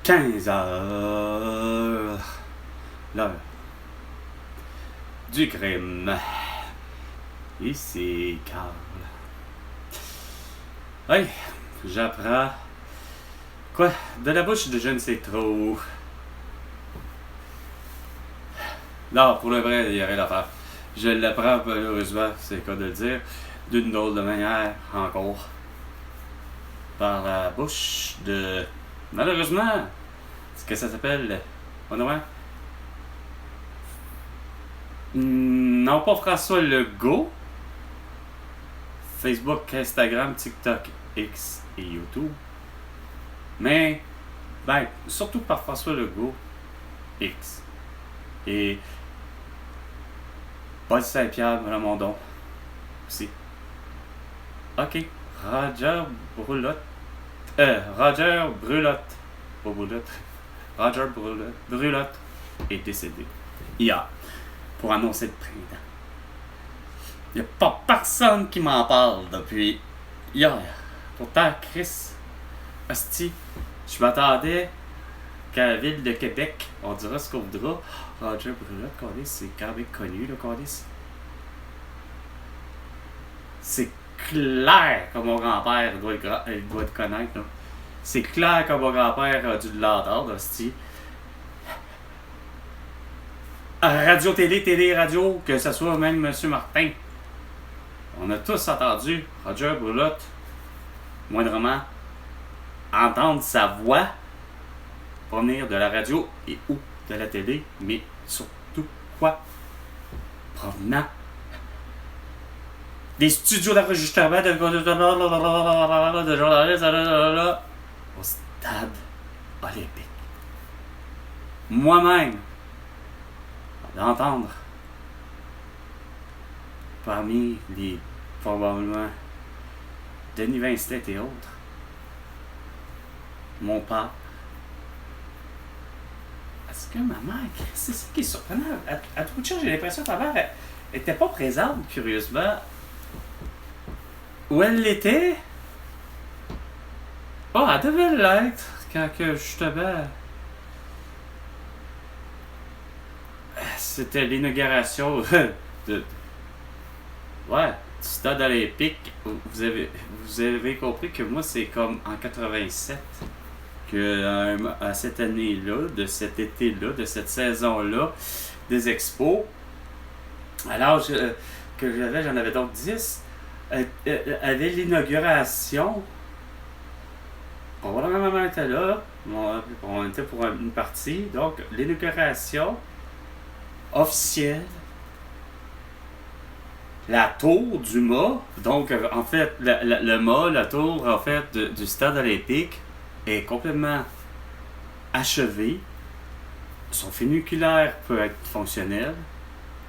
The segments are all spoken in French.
15 heures, l'heure du crime. Ici, Carl. Oui, j'apprends. Quoi? De la bouche de je ne sais trop. Non, pour le vrai, il n'y a rien à faire. Je l'apprends, malheureusement, c'est le cas de le dire, d'une drôle de manière, encore. Par la bouche de... Malheureusement, ce que ça s'appelle... Non, pas François Legault. Facebook, Instagram, TikTok, X et YouTube. Mais, surtout par François Legault, X. Et Paul Saint-Pierre Blamondon aussi. Ok, Roger Brulotte. Roger Brulotte. Pas Brulotte. Roger Brulotte est décédé hier pour annoncer le printemps. Il n'y a pas personne qui m'en parle depuis hier. Pourtant, Chris, hostie, je m'attendais qu'à la ville de Québec, on dira ce qu'on voudra. Roger Brulotte, Cordis, c'est quand même connu, le Cordis. C'est clair que mon grand-père doit le connaître. Là. C'est clair que mon grand-père a dû l'entendre, hostie. Radio, télé, radio, que ce soit même M. Martin. On a tous entendu Roger Brulotte, moindrement, entendre sa voix provenir de la radio et ou de la télé, mais surtout quoi? Provenant des studios d'enregistrement de journalistes au stade olympique. Moi-même, d'entendre parmi les probablement Denis Vincelette et autres, mon père. Est-ce que ma mère, c'est ça qui est surprenant. À tout de suite, j'ai l'impression que ma mère était pas présente, curieusement. Où elle l'était? Oh, elle devait l'être quand que justement c'était l'inauguration du stade olympique. Vous avez compris que moi c'est comme en 87 que à cette année-là, de cet été-là, de cette saison-là des expos, à l'âge que j'avais, j'en avais donc 10, avait l'inauguration. Probablement ma maman était là, on était pour une partie, donc l'inauguration officielle, la tour du mât, donc en fait le mât, la tour en fait du stade olympique est complètement achevée, son funiculaire peut être fonctionnel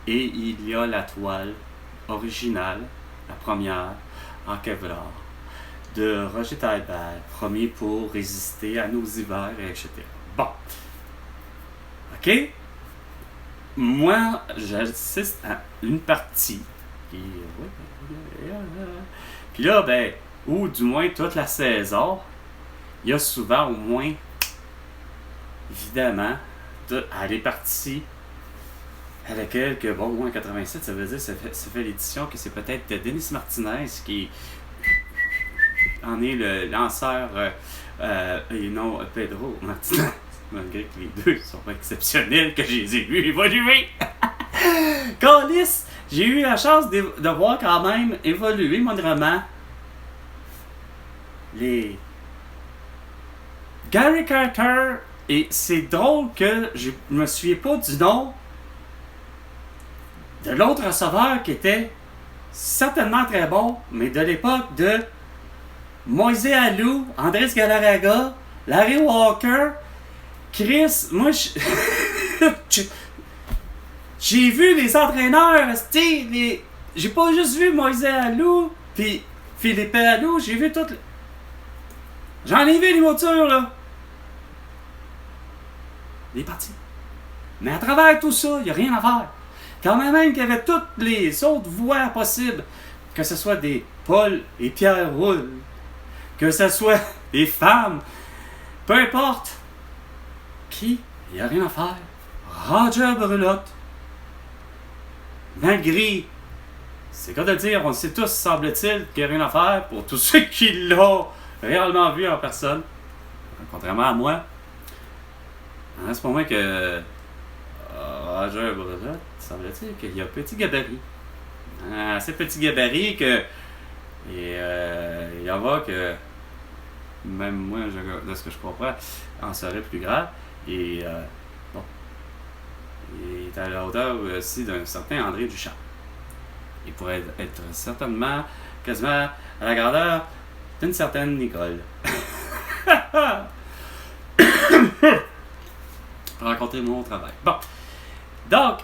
et il y a la toile originale, la première en Kevlar de Roger Taillebert, promis pour résister à nos hivers, etc. Bon. OK? Moi, j'assiste à une partie. Puis là, ou du moins toute la saison, il y a souvent au moins, évidemment, à les parties à laquelle, que, bon, au moins en 87, ça veut dire ça fait l'édition que c'est peut-être Denis Martinez qui en est le lanceur et non Pedro Martinez, malgré que les deux sont pas exceptionnels, que je les ai vus évoluer. Câlisse, j'ai eu la chance de voir quand même évoluer moindrement les Gary Carter, et c'est drôle que je me souviens pas du nom de l'autre receveur qui était certainement très bon, mais de l'époque de Moïse Alou, Andrés Galarraga, Larry Walker, Chris, moi j'ai vu les entraîneurs, j'ai pas juste vu Moïse Alou, puis Philippe Alou, j'ai vu toutes. J'en ai vu les moutures, là. Les parties. Mais à travers tout ça, il n'y a rien à faire. Quand même qu'il y avait toutes les autres voies possibles, que ce soit des Paul et Pierre Roule, que ce soit des femmes, peu importe, qui, il n'y a rien à faire. Roger Brulotte. Malgré, c'est quoi de le dire, on sait tous, semble-t-il, qu'il n'y a rien à faire pour tous ceux qui l'ont réellement vu en personne. Contrairement à moi, à ce moment que Roger Brulotte, semble-t-il qu'il y a petit gabarit. Assez petit gabarit que il y en va que même moi, de ce que je comprends, en serait plus grave. Et bon, il est à la hauteur aussi d'un certain André Duchamp. Il pourrait être certainement quasiment à la grandeur d'une certaine Nicole. Pour raconter mon travail. Bon, donc,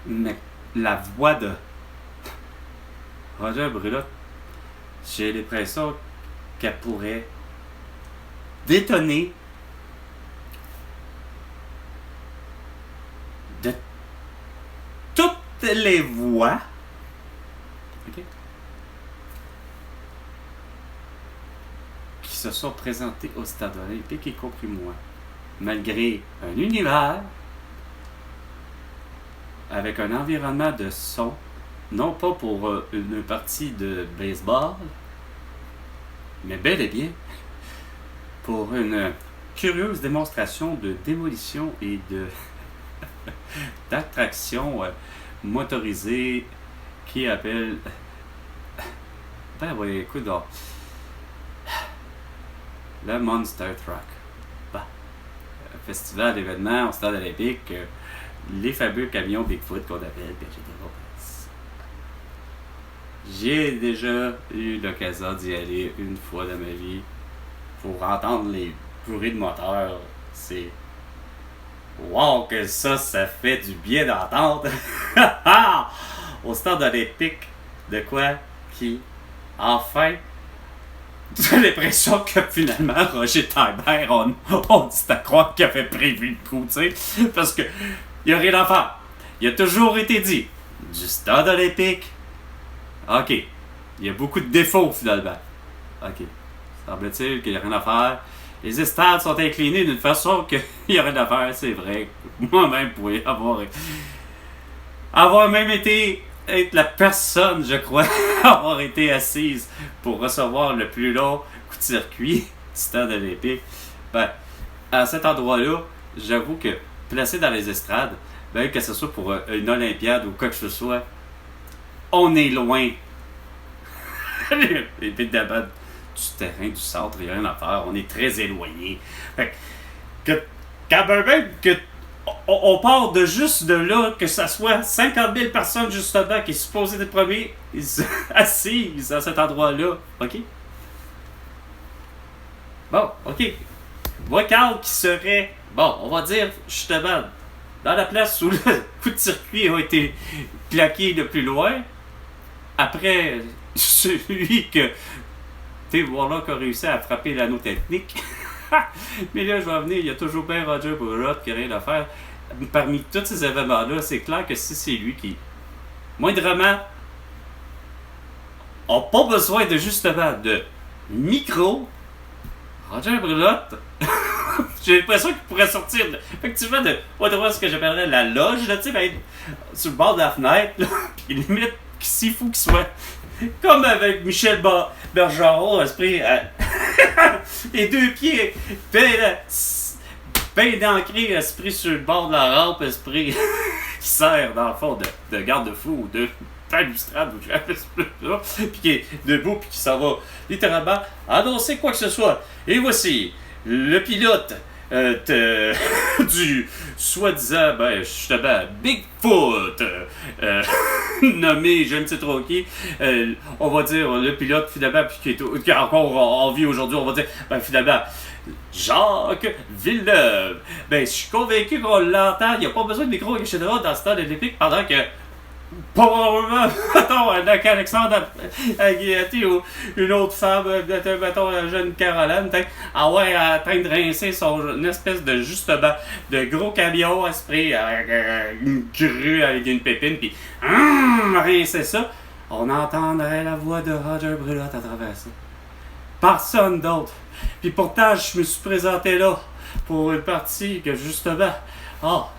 mais la voix de Roger Brulotte, j'ai l'impression qu'elle pourrait détonner de toutes les voix, okay, qui se sont présentées au Stade olympique, y compris moi, malgré un univers avec un environnement de son, non pas pour une partie de baseball, mais bel et bien pour une curieuse démonstration de démolition et de d'attraction motorisée qui appelle... Ben oui, écoute donc. Le Monster Truck. Ben, festival d'événements au Stade olympique, les fameux camions Bigfoot qu'on appelle, etc. J'ai déjà eu l'occasion d'y aller une fois dans ma vie pour entendre les bruits de moteur. C'est... Wow, que ça fait du bien d'entendre! Au Stade olympique, de quoi qui, enfin, j'ai l'impression que finalement, Roger Taillibert, on dit à croire qu'il avait prévu le coup, tu sais, parce que il n'y a rien à faire. Il a toujours été dit, du Stade olympique, ok, il y a beaucoup de défauts finalement. Ok, semble-t-il qu'il n'y a rien à faire. Les estrades sont inclinés d'une façon qu'il n'y a rien à faire, c'est vrai. Moi-même, pourrais avoir même être la personne, je crois, avoir été assise pour recevoir le plus long coup de circuit du Stade olympique. Ben, à cet endroit-là, j'avoue que placé dans les estrades, ben, que ce soit pour une Olympiade ou quoi que ce soit, on est loin. Évidemment, du terrain, du centre, il n'y a rien à faire. On est très éloigné. Quand même que on part de juste de là, que ça soit 50 000 personnes justement qui sont supposées être premiers assises à cet endroit-là. OK? Bon, OK. Vocal qui serait, bon, on va dire justement, dans la place où le coup de circuit a été plaqué le plus loin, après celui que Warlock a réussi à frapper l'anneau technique. Mais là, je vais venir, il y a toujours bien Roger Brulotte qui a rien à faire. Parmi tous ces événements-là, c'est clair que si c'est lui qui, moindrement, n'a pas besoin de justement de micro, Roger Brulotte, j'ai l'impression qu'il pourrait sortir effectivement de ce que j'appellerais la loge, là, tu sais, sur le bord de la fenêtre, là, puis limite, s'il faut qu'il soit comme avec Michel Bergeron, esprit, les deux pieds bien ancrés, esprit sur le bord de la rampe, esprit qui sert dans le fond de garde-fou ou de balustrade ou puis qui est debout puis qui s'en va littéralement annoncer quoi que ce soit. Et voici le pilote du soi-disant, ben, justement, Bigfoot, nommé je ne sais trop qui, on va dire le pilote finalement, puis qui est encore en vie aujourd'hui, on va dire, ben, finalement, Jacques Villeneuve. Ben, je suis convaincu qu'on l'entend, il n'y a pas besoin de micro, etc. dans le Stade olympique, pendant que probablement, mettons, Alexandre Aguilletti ou une autre femme, mettons, la jeune Caroline, peut-être, en train de rincer une espèce de, justement, de gros camion, esprit, une grue avec une pépine, puis, rincer ça, on entendrait la voix de Roger Brulotte à travers ça. Personne d'autre. Puis pourtant, je me suis présenté là pour une partie que justement,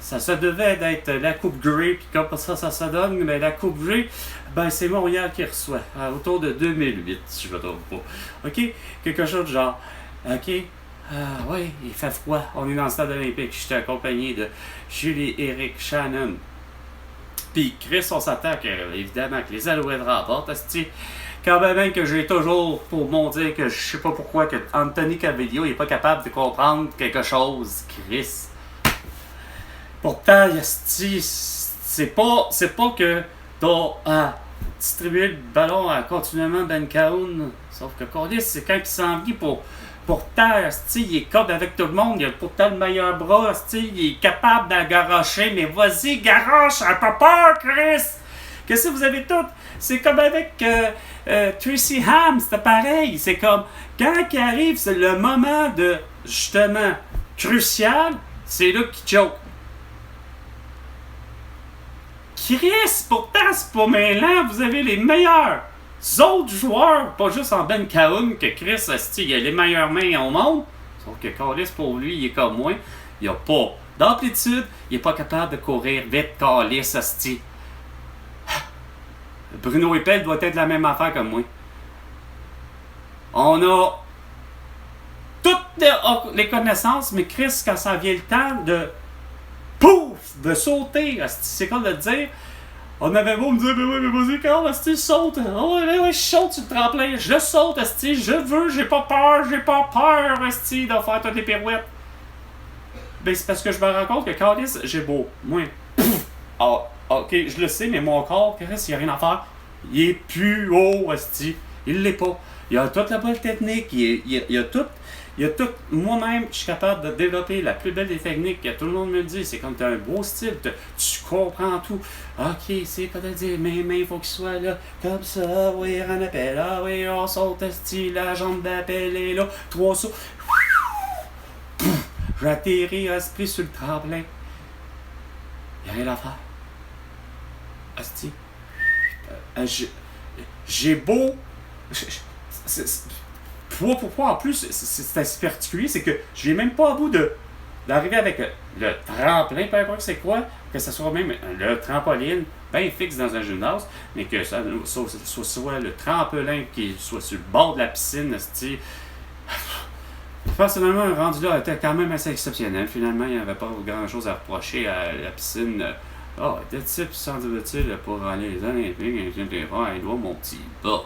ça se devait d'être la Coupe Grey, puis comme ça se donne, mais la Coupe Grey, ben c'est Montréal qui reçoit, autour de 2008, si je me trompe pas. OK? Quelque chose de genre, OK? Oui, il fait froid, on est dans le stade olympique, j'étais accompagné de Julie-Éric Shannon. Puis Chris, on s'attaque, évidemment, que les Alouettes remportent, quand même que j'ai toujours pour m'en dire que je sais pas pourquoi que Anthony Calvillo n'est pas capable de comprendre quelque chose, Chris. Pourtant, c'est pas que t'as distribuer le ballon continuellement Ben Cahoun. Sauf que Corliss, c'est quand il s'en vient pour terre, il est comme avec tout le monde, il a pourtant le meilleur bras, il est capable d'en garocher, mais vas-y, garoche, un pas peur, Chris! Qu'est-ce que vous avez tout? C'est comme avec Tracy Ham, c'était pareil. C'est comme, quand il arrive, c'est le moment de, justement, crucial, c'est là qu'il choke. Chris, pourtant, c'est pas mêlant, vous avez les meilleurs autres joueurs, pas juste en Ben Cahoun, que Chris, il a les meilleures mains au monde. Sauf que Callis, pour lui, il est comme moi. Il a pas d'amplitude, il est pas capable de courir vite, Callis, asti. Bruno Eppel doit être la même affaire que moi. On a toutes les connaissances, mais Chris, quand ça vient le temps de pouf, de sauter, c'est quoi de le dire? On avait beau me dire, mais oui, mais vas-y, Carl, asti, saute. Oh, ouais, je saute sur le tremplin. Je saute, asti, je veux, j'ai pas peur, asti, de faire toutes les pirouettes. Ben, c'est parce que je me rends compte que Carlis, j'ai beau. Moi, ok, je le sais, mais mon corps, Chris, il n'y a rien à faire. Il est plus haut, asti. Il l'est pas. Il a toute la bonne technique. Il a tout. Moi-même, je suis capable de développer la plus belle des techniques. Tout le monde me le dit. C'est comme tu as un beau style. Tu comprends tout. Ok, c'est quoi de dire. Mes mains, il faut qu'ils soient là. Comme ça. Oui, on appelle. Ah oui, on saute, asti. La jambe d'appel est là. 3 sauts. J'atterris, asti, sur le tremplin. Il n'y a rien à faire. Asti. J'ai beau. Pourquoi en plus, c'est assez particulier, c'est que je n'ai même pas à bout d'arriver avec le tremplin, peu importe c'est quoi, que ce soit même le trampoline, bien fixe dans un gymnase, mais que ça soit le tremplin qui soit sur le bord de la piscine, asti. Personnellement, un rendu là était quand même assez exceptionnel. Finalement, il n'y avait pas grand-chose à reprocher à la piscine. De type semble-t-il pour aller les Olympiques, il doit mon petit bas.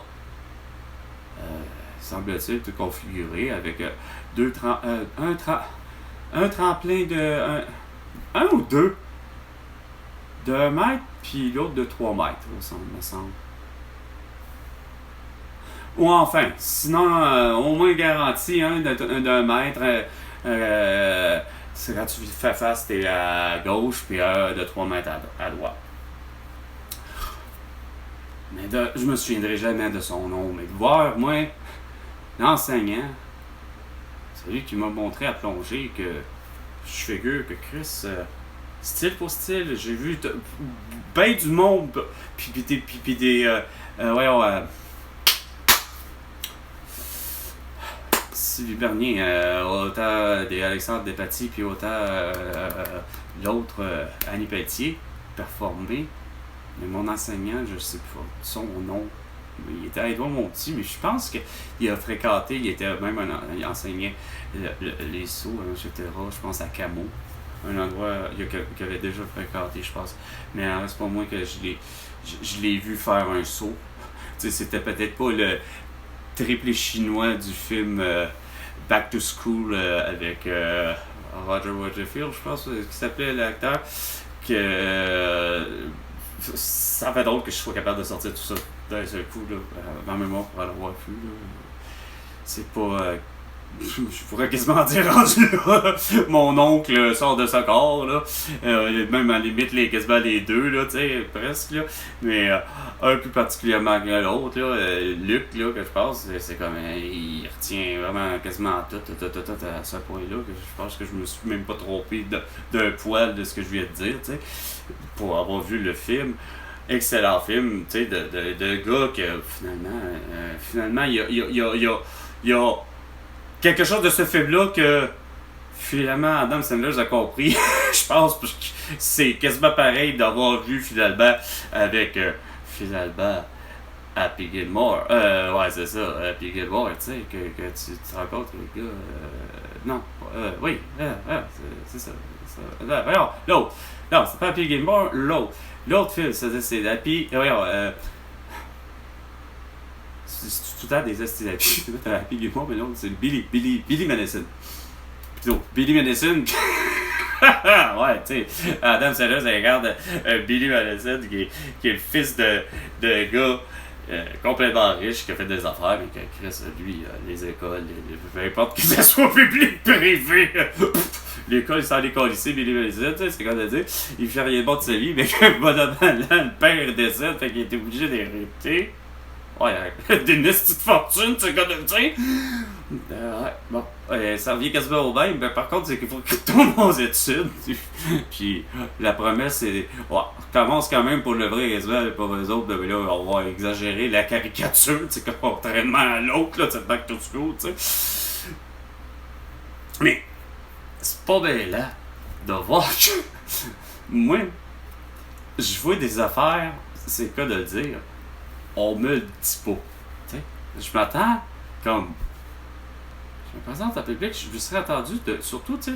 Semble-t-il tout configuré avec un tremplin de 1 ou 2 de 1 mètre, puis l'autre de 3 mètres, me semble. Ou enfin, sinon, au moins garanti, d'un mètre, c'est quand tu fais face, t'es à gauche, puis de 3 mètres à droite. Mais je me souviendrai jamais de son nom, mais de voir, moi, l'enseignant, c'est lui qui m'a montré à plonger que je figure que Chris, style pour style, j'ai vu ben du monde, puis des Sylvie Bernier, autant des Alexandre Despatie, puis autant l'autre Annie Pelletier, performé. Mais mon enseignant, je sais pas son nom. Il était à Édouard Monti, mais je pense qu'il a fréquenté, il était même il enseignait les sauts, etc. Je pense à Camo, un endroit qu'il avait déjà fréquenté, je pense. Mais c'est pas moi que je l'ai vu faire un saut. Tu sais, c'était peut-être pas le triplé chinois du film Back to School avec Roger Waterfield, je pense, qui s'appelait l'acteur, que ça fait drôle que je sois capable de sortir tout ça d'un seul coup, là, dans ma mémoire pour l'avoir vu. Là. C'est pas. Je pourrais quasiment dire rendu là. Mon oncle sort de ce corps, là. Même à la limite, quasiment les deux, là, tu sais, presque, là. Mais un plus particulièrement que l'autre, là. Luc, là, que je pense, c'est comme. Il retient vraiment quasiment tout à ce point-là. Que je pense que je me suis même pas trompé d'un poil de ce que je viens de dire, tu sais. Pour avoir vu le film. Excellent film, tu sais, de gars que finalement, il y a quelque chose de ce film-là que finalement Adam Sandler a compris. Je pense parce que c'est quasiment pareil d'avoir vu finalement avec finalement Happy Gilmore. Ouais, c'est ça, Happy Gilmore, tu sais, que tu te rencontres le gars. Non, oui, c'est ça. Voyons, l'autre. Non, c'est pas Happy Gilmore, l'autre. L'autre film, c'est Happy. Voyons, c'est tout le temps des estis Happy. Happy Gilmore, mais l'autre, c'est Billy Madison. Plutôt, Billy Madison. Ouais, tu sais, Adam Sandler, ça regarde Billy Madison, qui est le fils de gars complètement riche, qui a fait des affaires, mais qui a créé, lui, les écoles, peu importe que ce soit public, privé. L'école, sans l'école ici, Billy Madison, tu sais, c'est comme de dire, il fait rien de bon de sa vie, mais que bonhomme, le père décède, fait qu'il était obligé d'hériter. Ouais, d'une petite fortune, c'est comme de dire. Ouais, bon, ça revient quasiment au même, mais par contre, c'est qu'il faut que tu tombes aux études. Puis la promesse, c'est. Ouais, commence quand même pour le vrai quasiment, pour eux autres, mais là, on va exagérer la caricature, tu sais, contrairement à l'autre, là, c'est back to school, tu sais. Mais, c'est pas bien là de voir que. Moi, je vois des affaires, c'est le cas de le dire, on me le dit pas. Tu sais, je m'attends comme. Je me présente en public, je serais attendu de. Surtout, tu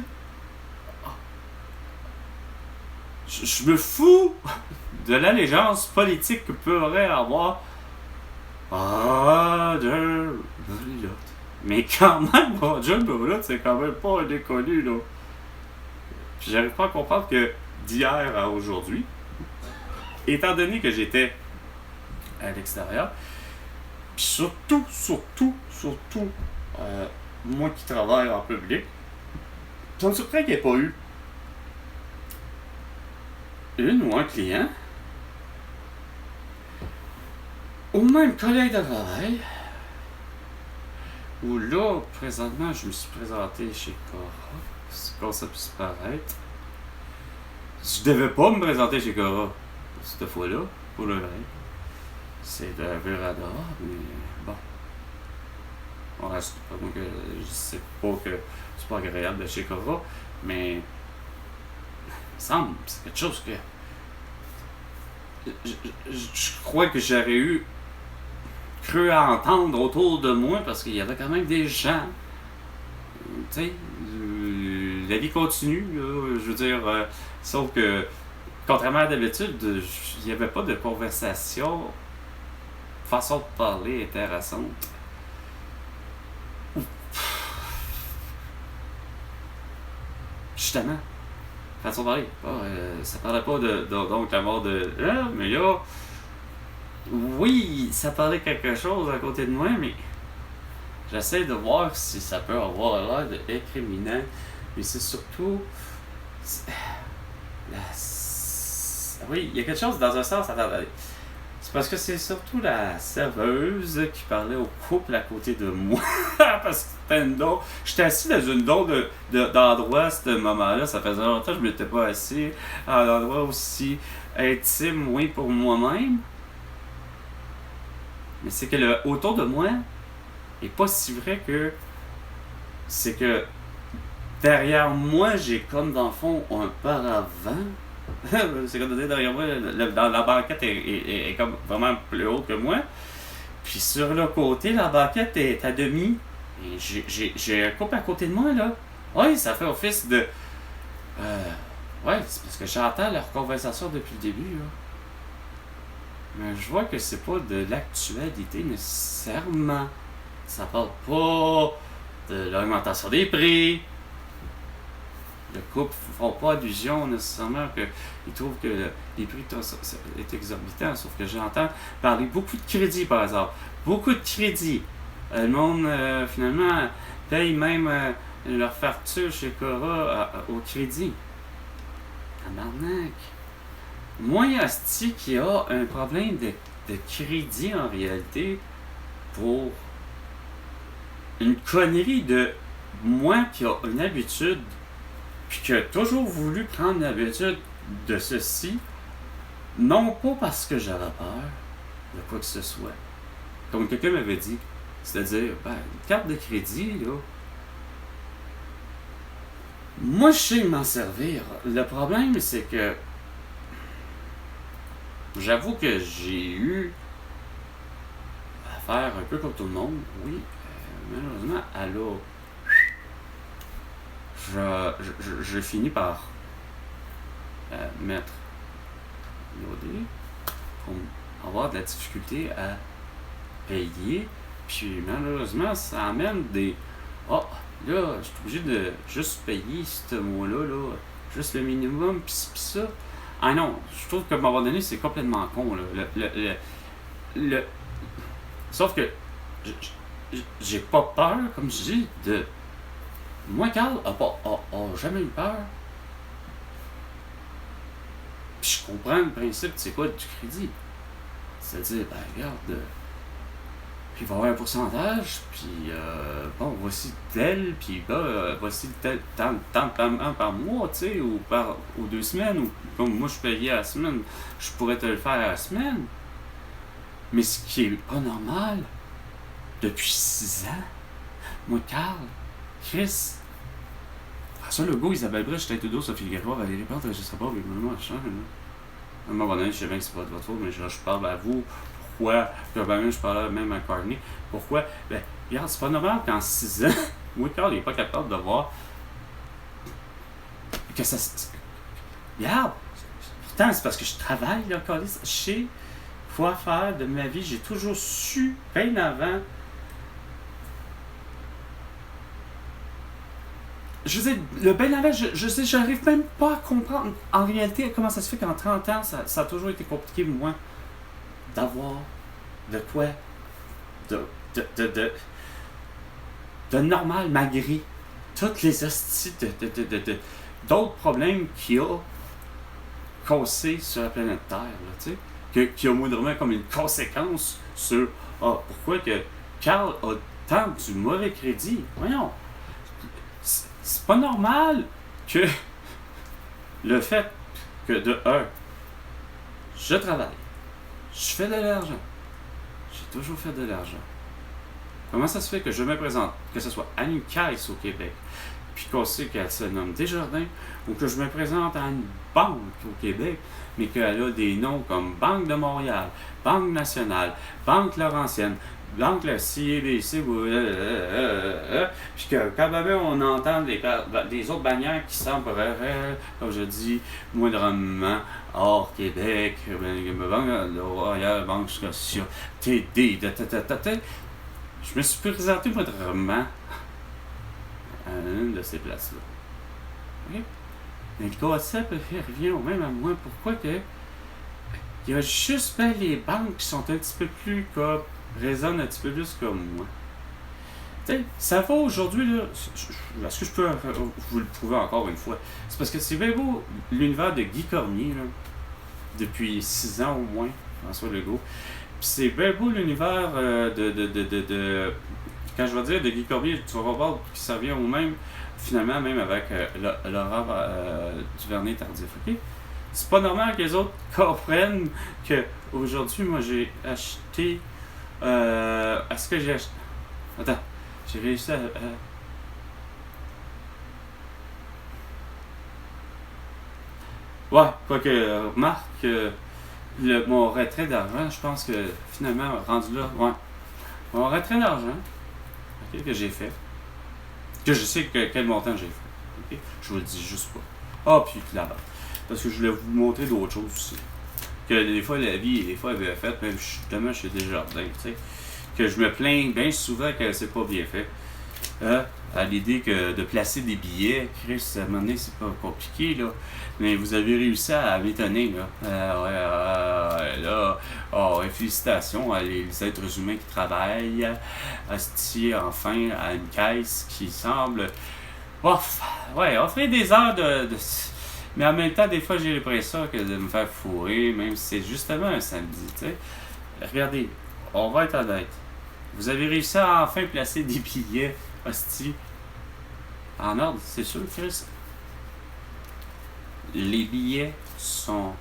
sais. Je me fous de l'allégeance politique que pourrait avoir Roger Brulotte. Mais quand même, Roger Brulotte, c'est quand même pas un déconnu, là. Puis j'arrive pas à comprendre que d'hier à aujourd'hui, étant donné que j'étais à l'extérieur, puis surtout, moi qui travaille en public, ça me surprend qu'il n'y ait pas eu une ou un client ou même collègue de travail où là, présentement, je me suis présenté chez Cora, c'est comme ça puisse paraître. Je devais pas me présenter chez Cora cette fois-là, pour le vrai. C'est un peu radar, mais bon. On reste pas, donc je sais pas que c'est pas agréable de chez Cora, mais il me semble c'est quelque chose que je crois que j'aurais cru à entendre autour de moi parce qu'il y avait quand même des gens, tu sais, la vie continue, là, je veux dire, sauf que contrairement à d'habitude, il n'y avait pas de conversation, façon de parler intéressante. Justement, façon de parler. Ça parlait pas donc la mort de. Mais là, oui, ça parlait quelque chose à côté de moi, mais j'essaie de voir si ça peut avoir l'air d'incriminant. Mais c'est surtout. Oui, il y a quelque chose dans un sens. Attendez. C'est parce que c'est surtout la serveuse qui parlait au couple à côté de moi. Parce que c'était une don. J'étais assis dans une don d'endroit à ce moment-là. Ça faisait longtemps que je ne m'étais pas assis à un endroit aussi intime, oui, pour moi-même. Mais c'est que autour de moi est pas si vrai que. C'est que derrière moi, j'ai comme dans le fond un paravent. C'est comme de dire derrière moi, la banquette est comme vraiment plus haute que moi. Puis sur le côté, la banquette est à demi. Et j'ai un couple à côté de moi, là. Oui, ça fait office de. Ouais, c'est parce que j'entends leur conversation depuis le début, là. Mais je vois que c'est pas de l'actualité nécessairement. Ça parle pas de l'augmentation des prix. Le couple ne font pas allusion nécessairement qu'ils trouvent que les prix sont exorbitants, sauf que j'entends parler beaucoup de crédit, par exemple. Beaucoup de crédit. Le monde, finalement, paye même leur facture chez Cora au crédit. Tabarnak. Moi, asti qui a un problème de crédit en réalité pour une connerie de moi qui a une habitude puis qui a toujours voulu prendre l'habitude de ceci, non pas parce que j'avais peur de quoi que ce soit. Comme quelqu'un m'avait dit, C'est-à-dire, ben, une carte de crédit, là, moi, je sais m'en servir. Le problème, c'est que j'avoue que j'ai eu à faire un peu comme tout le monde. Oui, malheureusement, alors, je finis par mettre l'OD pour avoir de la difficulté à payer. Puis malheureusement, ça amène des... Ah, là, je suis obligé de juste payer ce mois-là, là, juste le minimum, pis ça. Ah non, je trouve qu'à un moment donné, c'est complètement con, là. Sauf que j'ai pas peur, comme je dis, de... Moi, Carl a jamais eu peur. Puis je comprends le principe, c'est quoi, du crédit. C'est-à-dire, ben regarde, puis il va y avoir un pourcentage, puis bon, voici tel, puis là, voici tel tant de paiements par mois, tu sais, ou 2 semaines, ou comme moi je payais à la semaine, je pourrais te le faire à la semaine. Mais ce qui est pas normal, depuis 6 ans, moi, Carl, Chris, François Legault, Isabelle Brèche, Tête d'eau, Sophie Grégoire, Valérie Plante, je sais pas, mais moi, je sens, à un moment donné, je sais bien que c'est pas de votre faute, mais je parle à vous. Pourquoi? Probablement, je parlais même à Carney. Pourquoi? Ben, regarde, c'est pas normal qu'en 6 ans, moi, Carl, il n'est pas capable de voir que ça. Regarde! Pourtant, c'est parce que je travaille, là, Carlis. Je sais quoi faire de ma vie. J'ai toujours su, bien avant. Je sais, le bien avant, je sais, j'arrive même pas à comprendre en réalité comment ça se fait qu'en 30 ans, ça a toujours été compliqué, moi, d'avoir de quoi de normal malgré toutes les hosties d'autres problèmes qu'il y a causés sur la planète Terre, là, tu sais, qui a moindrement comme une conséquence sur pourquoi que Carl a tant du mauvais crédit. Voyons, c'est pas normal que le fait que de je travaille, je fais de l'argent, j'ai toujours fait de l'argent. Comment ça se fait que je me présente, que ce soit à une caisse au Québec, puis qu'on sait qu'elle se nomme Desjardins, ou que je me présente à une banque au Québec, mais qu'elle a des noms comme Banque de Montréal, Banque nationale, Banque Laurentienne, Banque la CIBC, puis que quand même on entend des autres bannières qui sembleraient, comme je dis, moindrement hors Québec, Banque Royale, Banque Scotia, TD, je me suis présenté moindrement à une de ces places-là. Okay? Mais le concept revient au même à moi. Pourquoi que il y a juste bien les banques qui sont un petit peu plus comme résonnent un petit peu plus comme moi. T'sais, ça va aujourd'hui, là. Est-ce que je peux vous le prouver encore une fois? C'est parce que c'est bien beau l'univers de Guy Cormier, là, depuis 6 ans au moins, François Legault. Puis c'est bien beau l'univers quand je vais dire de Guy Cormier, tu vas voir que ça revient au même, finalement, même avec Laurent Duvernay-Tardif. Okay? C'est pas normal que les autres comprennent que aujourd'hui, moi, j'ai acheté. Est-ce que j'ai acheté. Attends, j'ai réussi à. Ouais, quoique, remarque, mon retrait d'argent, je pense que finalement, rendu là, ouais. Mon retrait d'argent, okay, que j'ai fait, que je sais quel montant j'ai fait. Okay? Je vous le dis juste pas. Ah, puis là-bas. Parce que je voulais vous montrer d'autres choses aussi. Que des fois, la vie, des fois, elle avait fait, même justement chez Desjardins, tu sais. Que je me plains bien souvent qu'elle s'est pas bien fait. À l'idée que de placer des billets, Chris, à un moment donné, c'est pas compliqué, là. Mais vous avez réussi à m'étonner, là. Félicitations à les êtres humains qui travaillent, enfin, à une caisse qui semble... offrir des heures de... Mais en même temps, des fois, j'ai l'impression que de me faire fourrer, même si c'est justement un samedi, tu sais. Regardez, on va être honnête. Vous avez réussi à enfin placer des billets, hostie, en ordre, c'est sûr, Chris. Les billets sont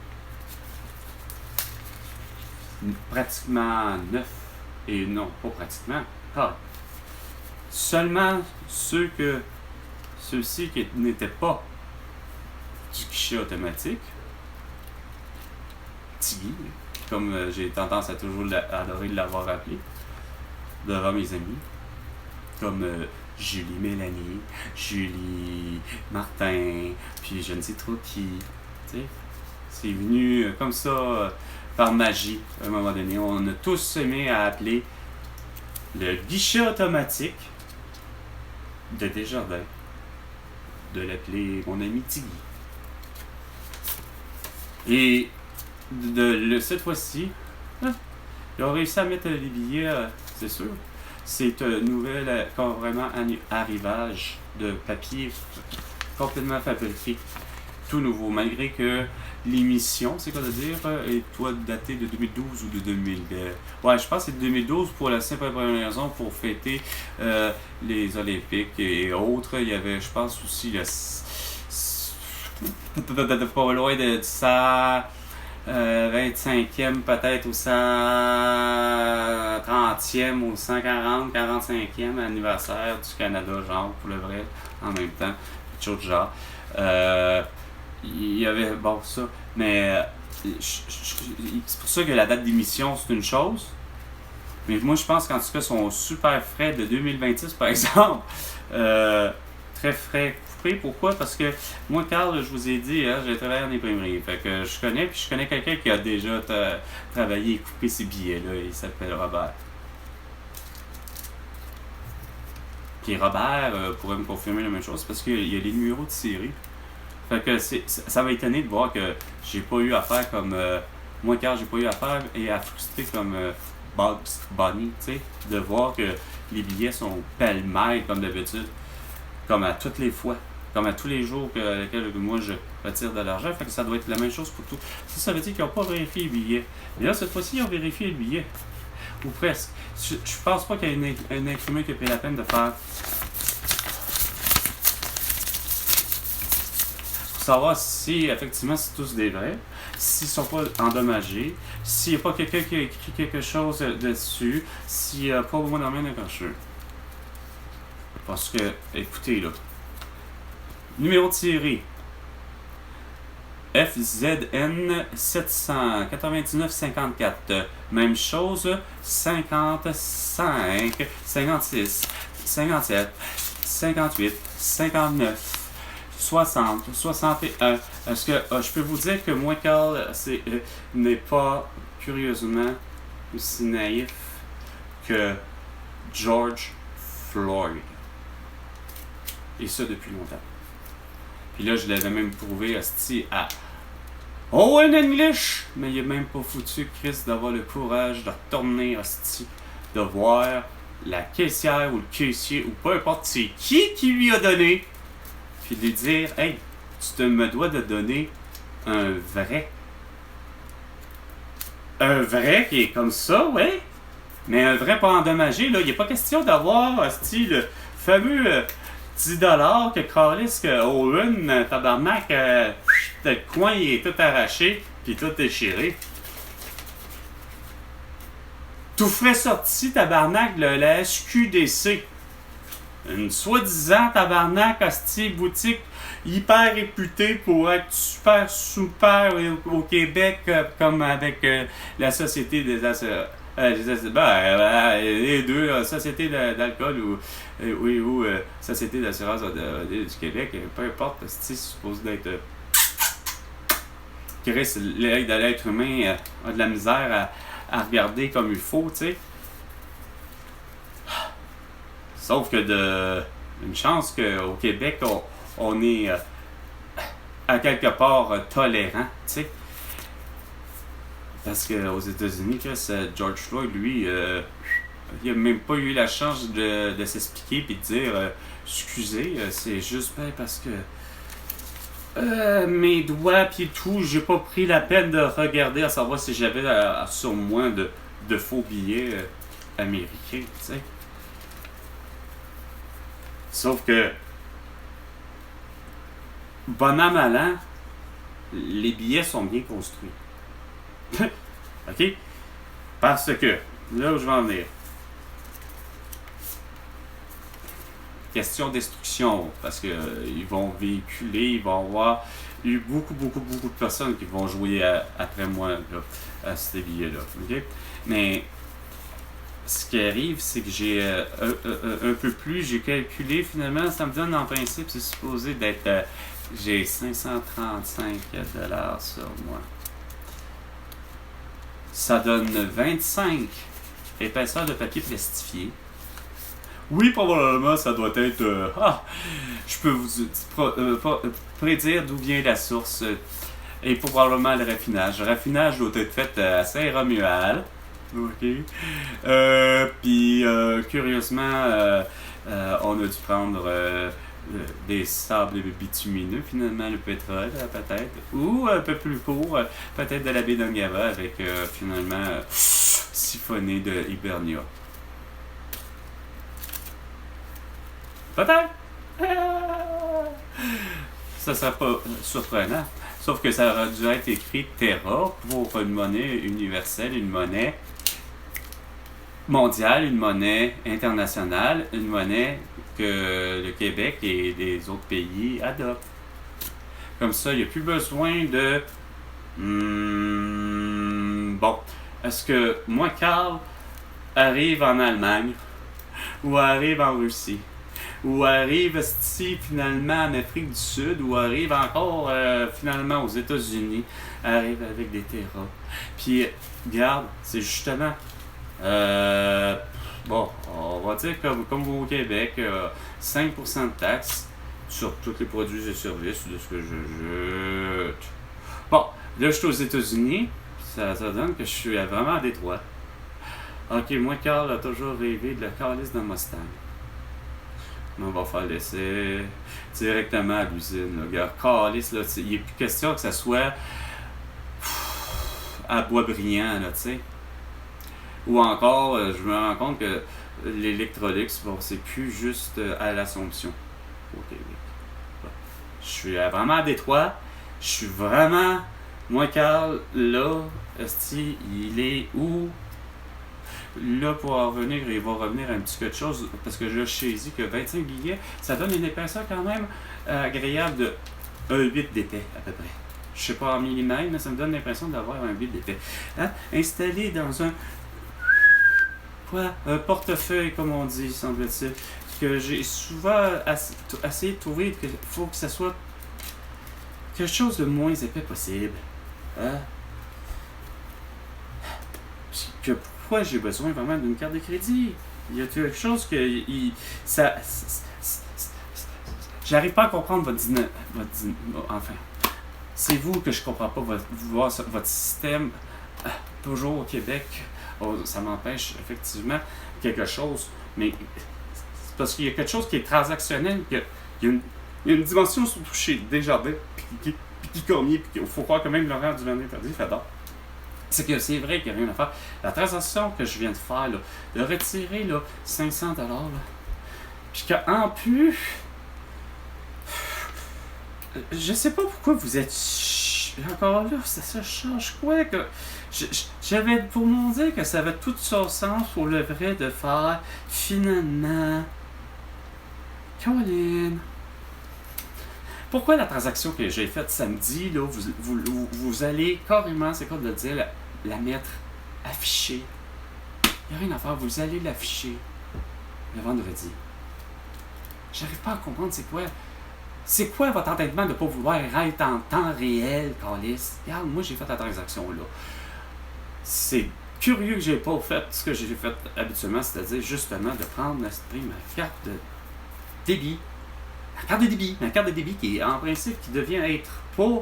pratiquement neufs. Et non, pas pratiquement. Ah, seulement ceux-ci qui n'étaient pas du guichet automatique, Tiggy, comme j'ai tendance à toujours adorer l'avoir appelé, devant mes amis, comme Julie Mélanie, Julie Martin, puis je ne sais trop qui. Tu sais, c'est venu comme ça, par magie, à un moment donné. On a tous aimé à appeler le guichet automatique de Desjardins, de l'appeler mon ami Tiggy. Et cette fois-ci, ils ont réussi à mettre les billets, c'est sûr. C'est un nouvel vraiment arrivage de papier complètement fabriqué, tout nouveau, malgré que l'émission, c'est quoi de dire, est datée de 2012 ou de 2000. Ouais, je pense que c'est de 2012 pour la simple et bonne raison pour fêter les Olympiques et autres. Il y avait, je pense aussi, pas loin de ça. 25e peut-être au 130e ou 140, 45e anniversaire du Canada, genre, pour le vrai, en même temps, quelque chose de genre. Il y avait, bon, ça, mais c'est pour ça que la date d'émission, c'est une chose, mais moi, je pense qu'en tout cas, ils sont super frais de 2026, par exemple, très frais. Pourquoi? Parce que moi, Carl, je vous ai dit, j'ai travaillé en imprimerie. Fait que je connais quelqu'un qui a déjà travaillé et coupé ses billets-là. Il s'appelle Robert. Puis Robert pourrait me confirmer la même chose parce qu'il y a les numéros de série. Fait que ça m'a étonné de voir que j'ai pas eu affaire comme... moi, Carl, j'ai pas eu affaire et à frustrer comme Bugs Bunny, tu sais, de voir que les billets sont pêle-mêle comme d'habitude, comme à toutes les fois. Comme à tous les jours que moi je retire de l'argent, fait que ça doit être la même chose pour tout. Ça veut dire qu'ils n'ont pas vérifié le billet. Mais là, cette fois-ci, ils ont vérifié le billet. Ou presque. Je pense pas qu'il y ait un imprimeur qui a pris la peine de faire. Pour savoir si effectivement c'est tous des vrais, s'ils sont pas endommagés, s'il n'y a pas quelqu'un qui a écrit quelque chose dessus, s'il n'y a pas vraiment d'emmène à cacher. Parce que, écoutez là. Numéro de série FZN 799-54. Même chose, 55, 56, 57, 58, 59, 60, 61. Est-ce que je peux vous dire que moi, Carl, n'est pas curieusement aussi naïf que George Floyd. Et ça depuis longtemps. Puis là, je l'avais même prouvé à Owen English, mais il a même pas foutu Chris d'avoir le courage de retourner de voir la caissière ou le caissier ou peu importe c'est qui lui a donné, puis de lui dire hey, tu me dois de donner un vrai qui est comme ça, ouais, mais un vrai pas endommagé, là, il n'est pas question d'avoir le fameux 10$ que Carlis, que Owen, tabarnak, le coin il est tout arraché, puis tout déchiré. Tout frais sorti, tabarnak, la SQDC. Une soi-disant tabarnak, hostie, boutique hyper réputée pour être super au Québec, comme avec la Société des les deux, Société d'alcool ou Société d'assurance du Québec, peu importe, c'est supposé d'être. L'œil de l'être humain a de la misère à regarder comme il faut, tu sais. Sauf que une chance qu'au Québec, on est à quelque part tolérant, tu sais. Parce qu'aux États-Unis, George Floyd, lui, il n'a même pas eu la chance de s'expliquer et de dire excusez, c'est juste parce que mes doigts et tout, j'ai pas pris la peine de regarder à savoir si j'avais sur moi de faux billets américains, tu sais. Sauf que, bon an, mal an, les billets sont bien construits. OK? Parce que, là où je vais en venir, question d'instruction, parce que ils vont véhiculer, ils vont avoir eu beaucoup de personnes qui vont jouer après moi là, à ces billets-là. Okay? Mais ce qui arrive, c'est que j'ai un peu plus, j'ai calculé finalement, ça me donne en principe, c'est supposé d'être, j'ai 535 $ sur moi. Ça donne 25 épaisseurs de papier plastifié. Oui, probablement, ça doit être... je peux vous prédire d'où vient la source et probablement le raffinage. Le raffinage doit être fait à Saint-Romuald. OK. Puis, curieusement, on a dû prendre des sables bitumineux, finalement, le pétrole, peut-être. Ou un peu plus court, peut-être de la baie d'Angava avec, finalement, siphonné de Hibernia. Peut-être. Ça serait pas surprenant. Sauf que ça aurait dû être écrit Terra pour une monnaie universelle, une monnaie mondiale, une monnaie internationale, une monnaie que le Québec et les autres pays adoptent. Comme ça, il n'y a plus besoin de... bon, est-ce que moi, Carl, arrive en Allemagne ou arrive en Russie? Ou arrive ici finalement en Afrique du Sud, ou arrive encore finalement aux États-Unis, arrive avec des terras. Puis, regarde, c'est justement, bon, on va dire comme au Québec, 5% de taxes sur tous les produits et services de ce que je jette. Bon, là, je suis aux États-Unis, ça donne que je suis vraiment à Détroit. Ok, moi, Carl a toujours rêvé de la calice de Mustang. On va faire l'essai directement à l'usine. Là. Regarde, calice, là, il n'est plus question que ça soit à Boisbriand, là, tu sais. Ou encore, je me rends compte que l'Electrolux, bon, c'est plus juste à l'Assomption au Québec. Bon. Je suis vraiment à Détroit. Je suis vraiment... Moi, Carl, là, esti, il est où? Là, pour en revenir, il va revenir un petit quelque chose, parce que là, je saisis que 25 billets, ça donne une épaisseur quand même agréable de 1,8 d'épais, à peu près. Je sais pas en millimètres, mais ça me donne l'impression d'avoir un 1,8 d'épais. Hein? Installé dans un portefeuille, comme on dit, semble-t-il, que j'ai souvent essayé de trouver qu'il faut que ça soit quelque chose de moins épais possible. Hein? Pourquoi j'ai besoin vraiment d'une carte de crédit? Il y a quelque chose que... j'arrive pas à comprendre votre enfin, c'est vous que je comprends pas votre système. Toujours au Québec, ça m'empêche effectivement quelque chose, mais c'est parce qu'il y a quelque chose qui est transactionnel, il y a une dimension surtout chez Desjardins, puis Cormier, puis il faut croire que même Laurent Duvernay-Tardif adore. C'est que c'est vrai qu'il n'y a rien à faire. La transaction que je viens de faire, là, de retirer là, 500$, là, puis qu'en plus, je sais pas pourquoi vous êtes encore là, ça change quoi que j'avais pour mon dire que ça avait tout son sens pour le vrai de faire finalement Colin. Pourquoi la transaction que j'ai faite samedi, là, vous allez carrément, c'est quoi de le dire, la mettre affichée. Il n'y a rien à faire, vous allez l'afficher le vendredi. J'arrive pas à comprendre c'est quoi. C'est quoi votre entêtement de ne pas vouloir être en temps réel, Calice? Regarde, moi j'ai fait la transaction là. C'est curieux que j'ai pas fait ce que j'ai fait habituellement, c'est-à-dire justement de prendre ma carte de débit. Ma carte de débit qui est en principe qui devient être pas.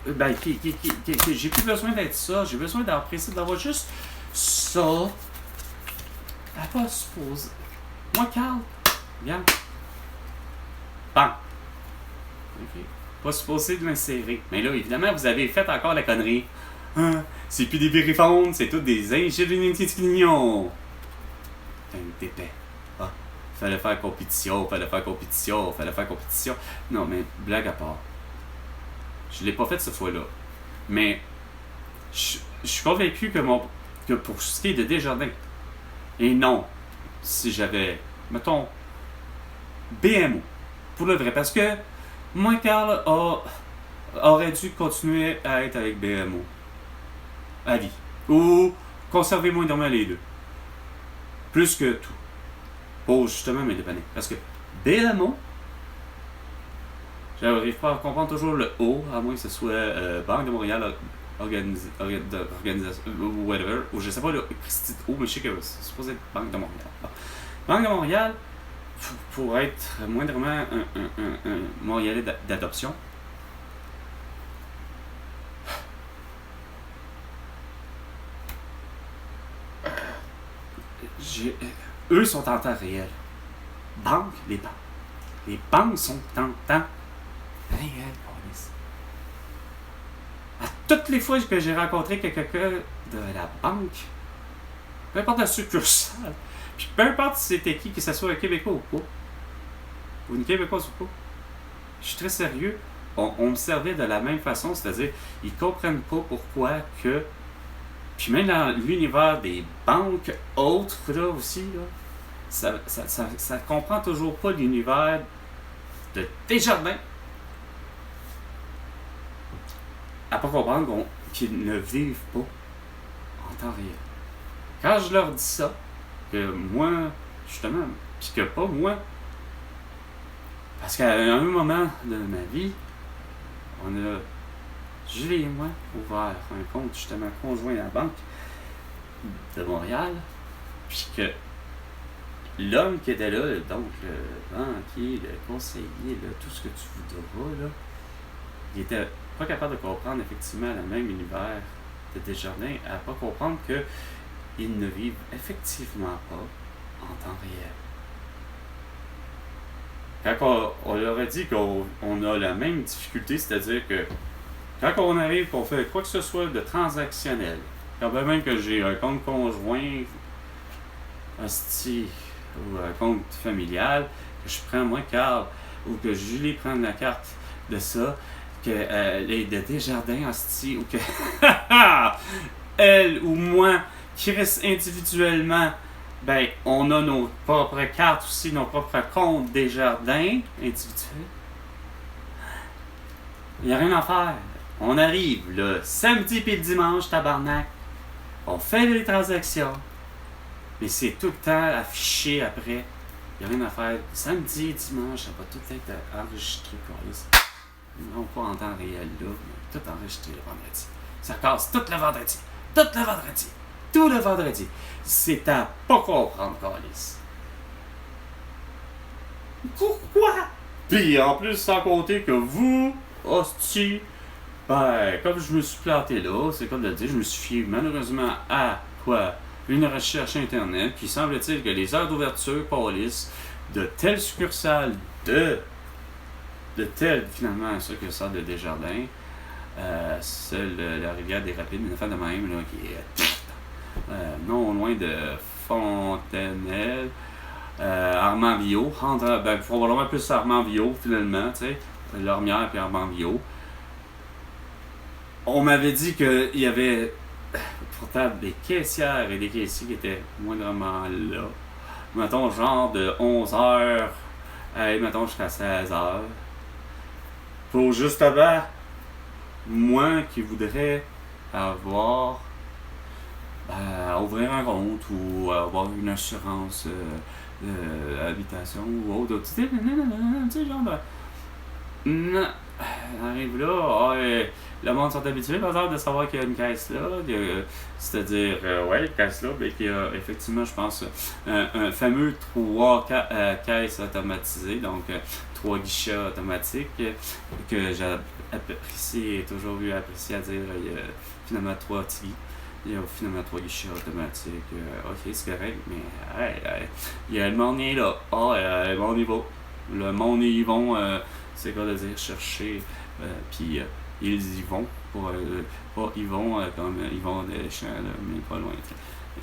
Ben, j'ai plus besoin d'être ça. J'ai besoin en principe d'avoir juste ça. À pas supposer. Moi, Carl, regarde. Bam. Ok. Pas supposé de l'insérer. Mais là, évidemment, vous avez fait encore la connerie. Hein? C'est plus des vérifonds, c'est tout des ingénieurs. D'épais. Ah. Fallait faire compétition. Non, mais blague à part. Je l'ai pas fait cette fois-là. Mais je suis convaincu que pour ce qui est de Desjardins, et non, si j'avais, mettons, BMO. Pour le vrai. Parce que moi, Carl aurait dû continuer à être avec BMO. À vie. Ou conserver moindrement les deux. Plus que tout. Pour justement me dépanner. Parce que BMO, j'arrive pas à comprendre toujours le O, à moins que ce soit Banque de Montréal organisation, ou whatever, ou je sais pas le Christy O, mais je sais que c'est supposé être Banque de Montréal. Bon. Banque de Montréal, pour être moindrement un Montréalais d'adoption, eux sont en temps réel. Les banques sont en temps réel. À toutes les fois que j'ai rencontré quelqu'un de la banque, peu importe la succursale, puis peu importe si c'était qui, que ce soit un Québécois ou pas, ou une Québécoise ou pas, je suis très sérieux, on me servait de la même façon, c'est-à-dire, ils comprennent pas pourquoi que, puis même dans l'univers des banques autres, là aussi, là, ça comprend toujours pas l'univers de Desjardins, à pas comprendre qu'ils ne vivent pas en temps réel. Quand je leur dis ça, que moi, justement, puis que pas moi, parce qu'à un moment de ma vie, on a, Julie et moi, ouvert un compte justement conjoint à la Banque de Montréal, puis que l'homme qui était là, donc le banquier, le conseiller, là, tout ce que tu voudras, là, il était pas capable de comprendre effectivement le même univers de Desjardins, à pas comprendre qu'ils ne vivent effectivement pas en temps réel. Quand on leur a dit qu'on a la même difficulté, c'est-à-dire que quand on arrive, qu'on fait quoi que ce soit de transactionnel, quand même que j'ai un compte conjoint, ou un compte familial, que je prends moi Carl, ou que Julie prend la carte de ça, que de Desjardins hostie, ou que elle ou moi qui reste individuellement, ben on a nos propres cartes aussi, nos propres comptes Desjardins individuels. Il n'y a rien à faire. On arrive le samedi puis le dimanche, tabarnak. On fait les transactions. Mais c'est tout le temps affiché après. Il n'y a rien à faire. Samedi et dimanche, ça va tout être enregistré. Non, pas en temps réel là, mais tout enregistré le vendredi. Ça casse tout le vendredi. Tout le vendredi. Tout le vendredi. C'est à pas comprendre, Calice. Pourquoi? Puis en plus, sans compter que vous, hostie, ben, comme je me suis planté là, c'est comme de le dire, je me suis fié malheureusement à quoi? Une recherche internet, qui semble-t-il que les heures d'ouverture police de telle succursale de telle, finalement, succursale de Desjardins, la rivière des Rapides, une affaire de même, là, qui est non loin de Fontenelle, Armand-Villot, probablement plus Armand-Villot, finalement, tu sais, Lormière puis Armand-Villot. On m'avait dit qu'il y avait pourtant des caissières et des caissiers qui étaient moindrement là. Mettons, genre de 11h, mettons jusqu'à 16h. Pour justement, moi qui voudrais avoir, ouvrir un compte ou avoir une assurance habitation ou autre. Tu sais, genre de... Non. Arrive là, le monde sont habitués par exemple de savoir qu'il y a une caisse là, c'est-à-dire, une caisse là, mais qu'il y a effectivement, je pense, un fameux 3 caisses automatisées, donc 3 guichets automatiques, que j'ai toujours eu apprécié à dire, il y a finalement 3 TI. Il y a finalement 3 guichets automatiques. Ok, c'est correct, mais il y a le monde est là. Le monde y va. Le monde y vont, c'est quoi de dire, chercher, puis ils y vont. Pas ils vont comme ils vont des champs, là, mais pas loin.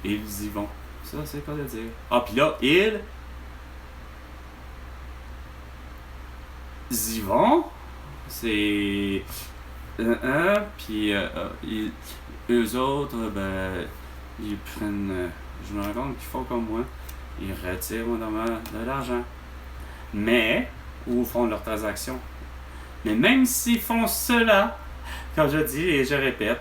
Ils y vont. Ça, c'est quoi de dire. Ah, puis là, ils y vont. C'est. Puis eux autres, ils prennent. Je me rends compte qu'ils font comme moi. Ils retirent normalement de l'argent. Mais, ou font leurs transactions. Mais même s'ils font cela, comme je dis et je répète,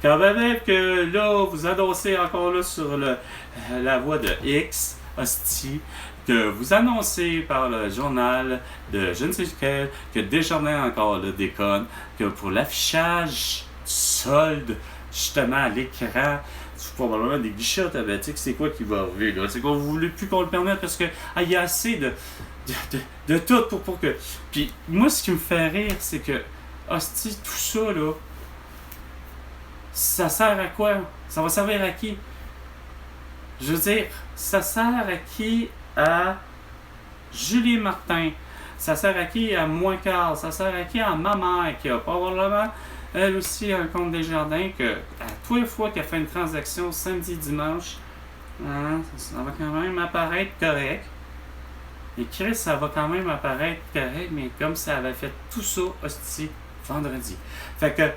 quand même que là, vous annoncez encore là sur la voie de X, hostie, que vous annoncez par le journal de je ne sais quel, que Desjardins encore là déconne, que pour l'affichage solde, justement à l'écran, c'est probablement des guichets automatiques, c'est quoi qui va arriver là? C'est qu'on ne voulait plus qu'on le permette parce que il y a assez de tout pour que. Puis moi, ce qui me fait rire, c'est que, hostie, tout ça là, ça sert à quoi? Ça va servir à qui? Je veux dire, ça sert à qui? À Julie Martin. Ça sert à qui? À moi Carl. Ça sert à qui? À ma mère qui a probablement, elle aussi, un compte Desjardins que, à tous les fois qu'elle fait une transaction samedi, dimanche, hein, ça va quand même apparaître correct. Et Chris, ça va quand même apparaître correct, mais comme ça avait fait tout ça, hostie, vendredi. Fait que,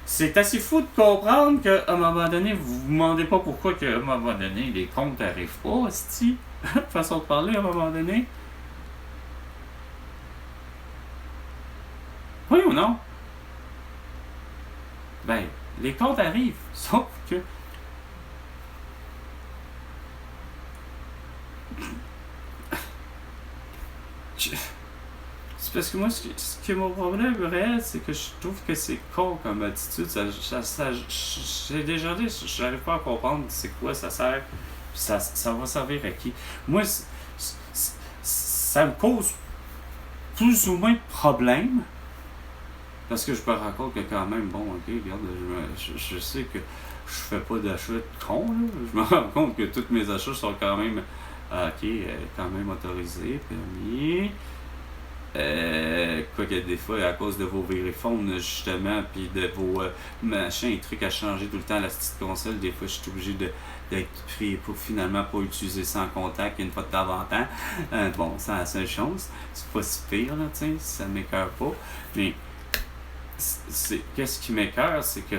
c'est assez fou de comprendre qu'à un moment donné, vous vous demandez pas pourquoi qu'à un moment donné, les comptes n'arrivent pas, hostie. Façon de parler à un moment donné. Oui ou non? Ben, les comptes arrivent, sauf que... C'est parce que moi, ce qui est mon problème réel, c'est que je trouve que c'est con comme attitude. J'ai déjà dit, j'arrive pas à comprendre c'est quoi ça sert, puis ça va servir à qui. Moi, ça me cause plus ou moins de problèmes, parce que je me rends compte que quand même, bon, ok, regarde, je sais que je fais pas d'achat de con, là. Je me rends compte que tous mes achats sont quand même, quand même autorisés, permis. Quoique des fois, à cause de vos vériphones, justement, puis de vos machins et trucs à changer tout le temps à la petite console, des fois, je suis obligé d'être pris pour finalement pas utiliser ça en contact une fois de temps en temps. Bon, c'est la seule chose. C'est pas si pire, là, tu sais, ça m'écoeure pas. Mais, qu'est-ce qui m'écoeure, c'est que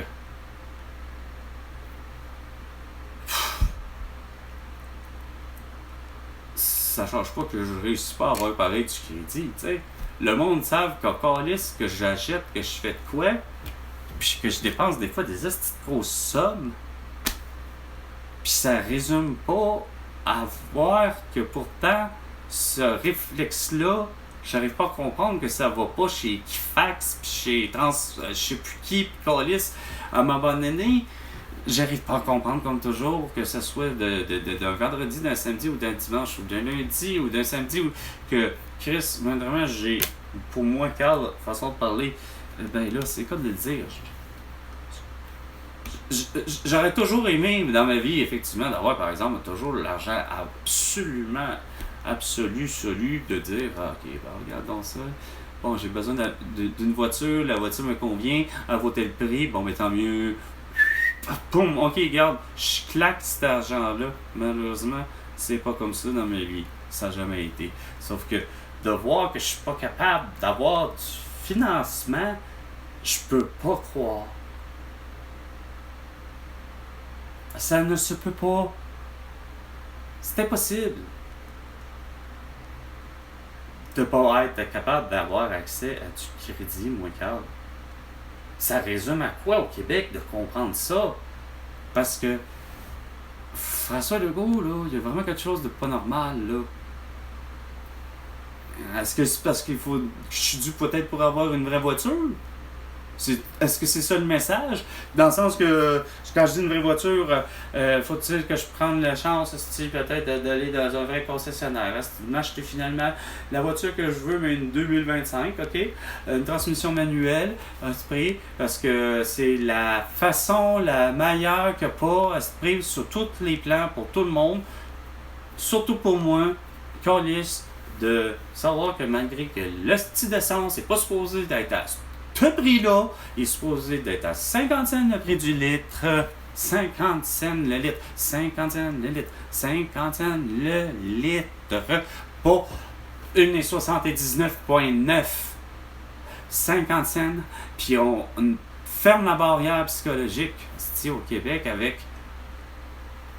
ça change pas que je réussis pas à avoir pareil du crédit, tu sais. Le monde savent qu'en calice que j'achète, que je fais de quoi, puis que je dépense des fois des petites grosses sommes, puis ça résume pas à voir que pourtant, ce réflexe-là, j'arrive pas à comprendre que ça va pas chez Equifax, puis chez je sais plus qui, puis calice, à un moment donné, j'arrive pas à comprendre, comme toujours, que ce soit d'un vendredi, d'un samedi ou d'un dimanche, ou d'un lundi ou d'un samedi, ou que Chris, vraiment, j'ai, pour moi, Carl, façon de parler, ben là, c'est comme de le dire. J'aurais toujours aimé, dans ma vie, effectivement, d'avoir, par exemple, toujours l'argent absolument absolu, de dire, ah, ok, ben, regardons ça. Bon, j'ai besoin d'une voiture, la voiture me convient, elle vaut tel prix, bon, mais tant mieux. Boum, ok, regarde, je claque cet argent-là. Malheureusement, c'est pas comme ça dans ma vie. Ça n'a jamais été. Sauf que de voir que je suis pas capable d'avoir du financement, je peux pas croire. Ça ne se peut pas. C'est impossible de pas être capable d'avoir accès à du crédit moins cher. Ça résume à quoi au Québec de comprendre ça? Parce que François Legault, là, il y a vraiment quelque chose de pas normal, là. Est-ce que c'est parce qu'il faut que je suis dû peut-être pour avoir une vraie voiture? Est-ce que c'est ça le message? Dans le sens que quand je dis une vraie voiture, faut-il que je prenne la chance peut-être d'aller dans un vrai concessionnaire, m'acheter finalement la voiture que je veux, mais une 2025, ok? Une transmission manuelle à ce prix, parce que c'est la façon la meilleure qu'il n'y a pas à ce prix sur tous les plans pour tout le monde, surtout pour moi, calisse de savoir que malgré que le style d'essence n'est pas supposé d'être à ce prix-là, il est supposé d'être à 50 cents le prix du litre. 50 cents le litre. 50 cents le litre. 50 cents le litre. Pas 1,79,9. 50 cents. Puis on ferme la barrière psychologique au Québec avec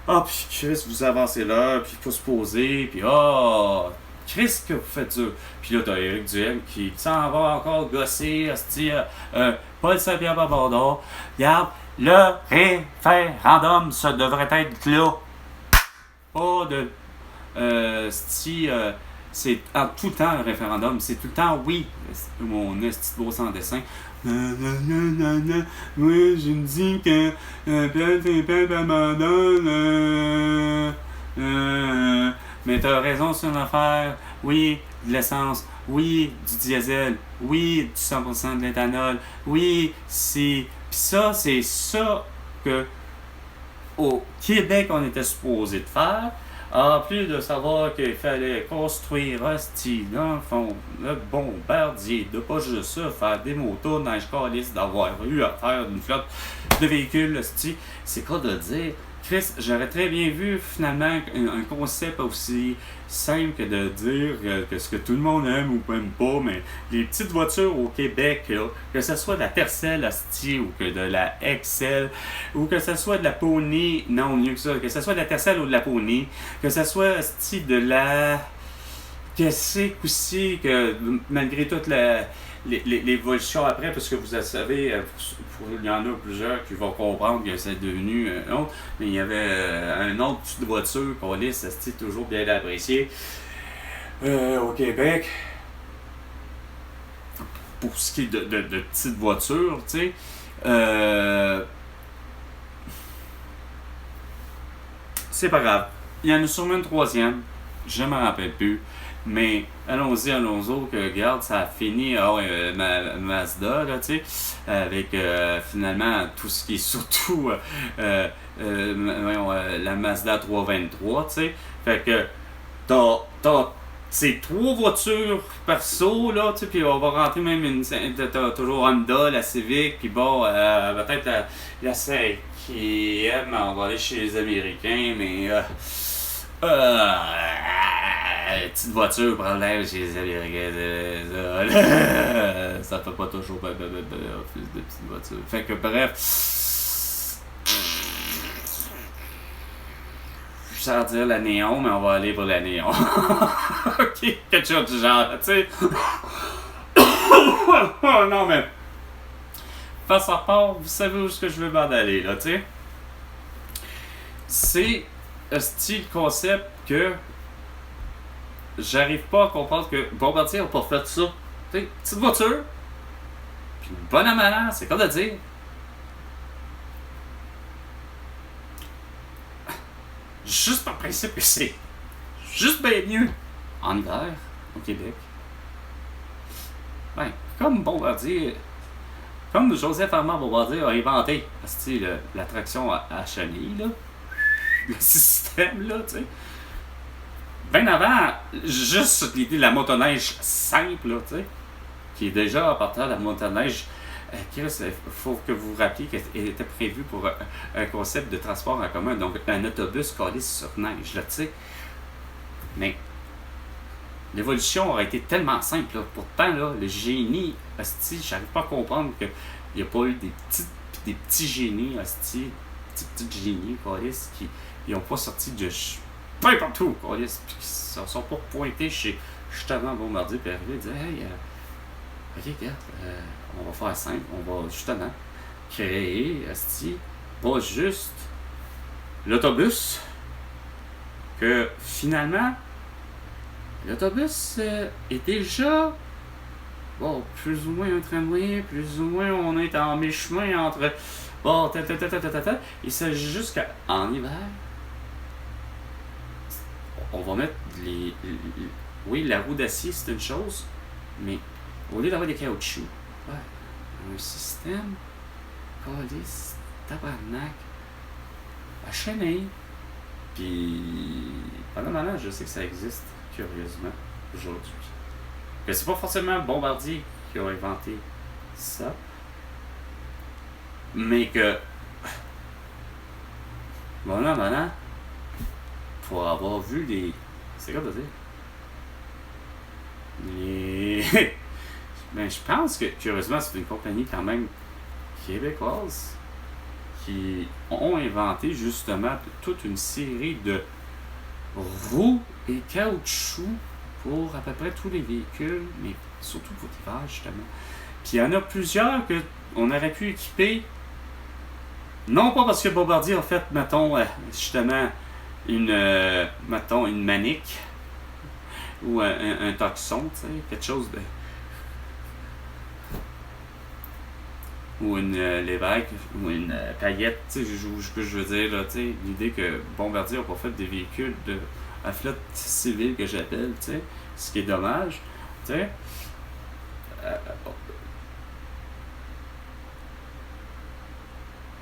ah, puis Chris, vous avancez là, puis il faut se poser, puis ah, Chris, que vous faites dur. Puis là, t'as Éric Duhem qui s'en va encore gosser, Paul Saint-Pierre Plamondon. Regarde, le référendum, ça devrait être là. Pas de. C'est en tout le temps le référendum, c'est tout le temps oui. Mon petit beau sans dessin. Oui, je me dis que Paul Saint-Pierre Plamondon, mais t'as raison sur une affaire. Oui, de l'essence. Oui, du diesel. Oui, du 100% de l'éthanol. Oui, c'est... Puis ça, c'est ça que au Québec, on était supposé de faire. En plus de savoir qu'il fallait construire dans le fond, le bombardier, de pas juste ça, faire des motos, neige calisse, d'avoir eu à faire une flotte de véhicules, c'est quoi de dire? Chris, j'aurais très bien vu finalement un concept aussi simple que de dire que ce que tout le monde aime ou aime pas, mais les petites voitures au Québec, là, que ce soit de la Tercel hostie ou que de la Excel, ou que ce soit de la Pony, non mieux que ça, que ce soit de la Tercel ou de la Pony, que ce soit hostie de la... Que c'est aussi que malgré toute l'évolution après, parce que vous le savez, il y en a plusieurs qui vont comprendre que c'est devenu un autre, mais il y avait un autre petite voiture qu'on lisse, c'est toujours bien apprécié au Québec. Pour ce qui est de petites voitures, tu sais, c'est pas grave. Il y en a sûrement une troisième, je m'en rappelle plus. Mais allons-y, que regarde, ça a fini, Mazda, là, tu sais, avec finalement tout ce qui est surtout la Mazda 323, tu sais. Fait que t'as ces trois voitures perso, là, tu sais, puis on va rentrer même t'as toujours Honda, la Civic, puis bon, peut-être la 5e, on va aller chez les Américains, mais petite voiture, problème chez les Américains, ça fait pas toujours plus de petites voitures. Fait que bref, sans dire la néon, mais on va aller pour la néon. Ok, quelque chose du genre, tu sais. Non, mais face à part, vous savez où est-ce que je veux m'en aller, là, tu sais. C'est un style concept que j'arrive pas à comprendre que Bombardier n'a pas fait ça. Tu sais, petite voiture, puis une bonne amalance, c'est comme de dire. Juste par principe que c'est juste bien mieux en hiver au Québec. Ben, comme Bombardier, comme Joseph Armand Bombardier a inventé la traction à chenille, là, le système, là, tu sais. Bien avant, juste l'idée de la motoneige simple, là, tu sais, qui est déjà à partir de la motoneige. Il faut que vous vous rappeliez qu'elle était prévue pour un concept de transport en commun, donc un autobus collé sur neige, là, tu sais. Mais l'évolution aurait été tellement simple, là. Pourtant, là, le génie, hostie, j'arrive pas à comprendre qu'il n'y a pas eu des petits génies, hostie, petits génies, câlisse, qui n'ont pas sorti de peu partout, câlisse, puis qui ne sont pas pointés chez justement Bombardier, puis arriver et dire, hey, ok, regarde, on va faire simple, on va justement créer, hostie, pas juste l'autobus, que finalement, l'autobus est déjà, bon, plus ou moins un tramway, plus ou moins on est en mi-chemin entre, bon, il s'agit juste qu'en hiver, on va mettre oui, la roue d'acier c'est une chose, mais au lieu d'avoir des caoutchoucs, un système, calice, tabarnak, à chenille. Puis, pendant je sais que ça existe, curieusement, aujourd'hui. Que c'est pas forcément Bombardier qui a inventé ça, mais que, pour avoir vu les. C'est quoi de dire? Ben, je pense que, curieusement, c'est une compagnie quand même québécoise qui ont inventé justement toute une série de roues et caoutchoucs pour à peu près tous les véhicules, mais surtout pour l'hiver, justement. Puis il y en a plusieurs qu'on aurait pu équiper, non pas parce que Bombardier a fait, mettons, justement, une manique ou un toxon, tu sais, quelque chose de... ou une Lévesque, ou une paillette, tu sais, ce que je veux dire, là, tu sais, l'idée que Bombardier n'a pas fait des véhicules à flotte civile que j'appelle, tu sais, ce qui est dommage, tu sais.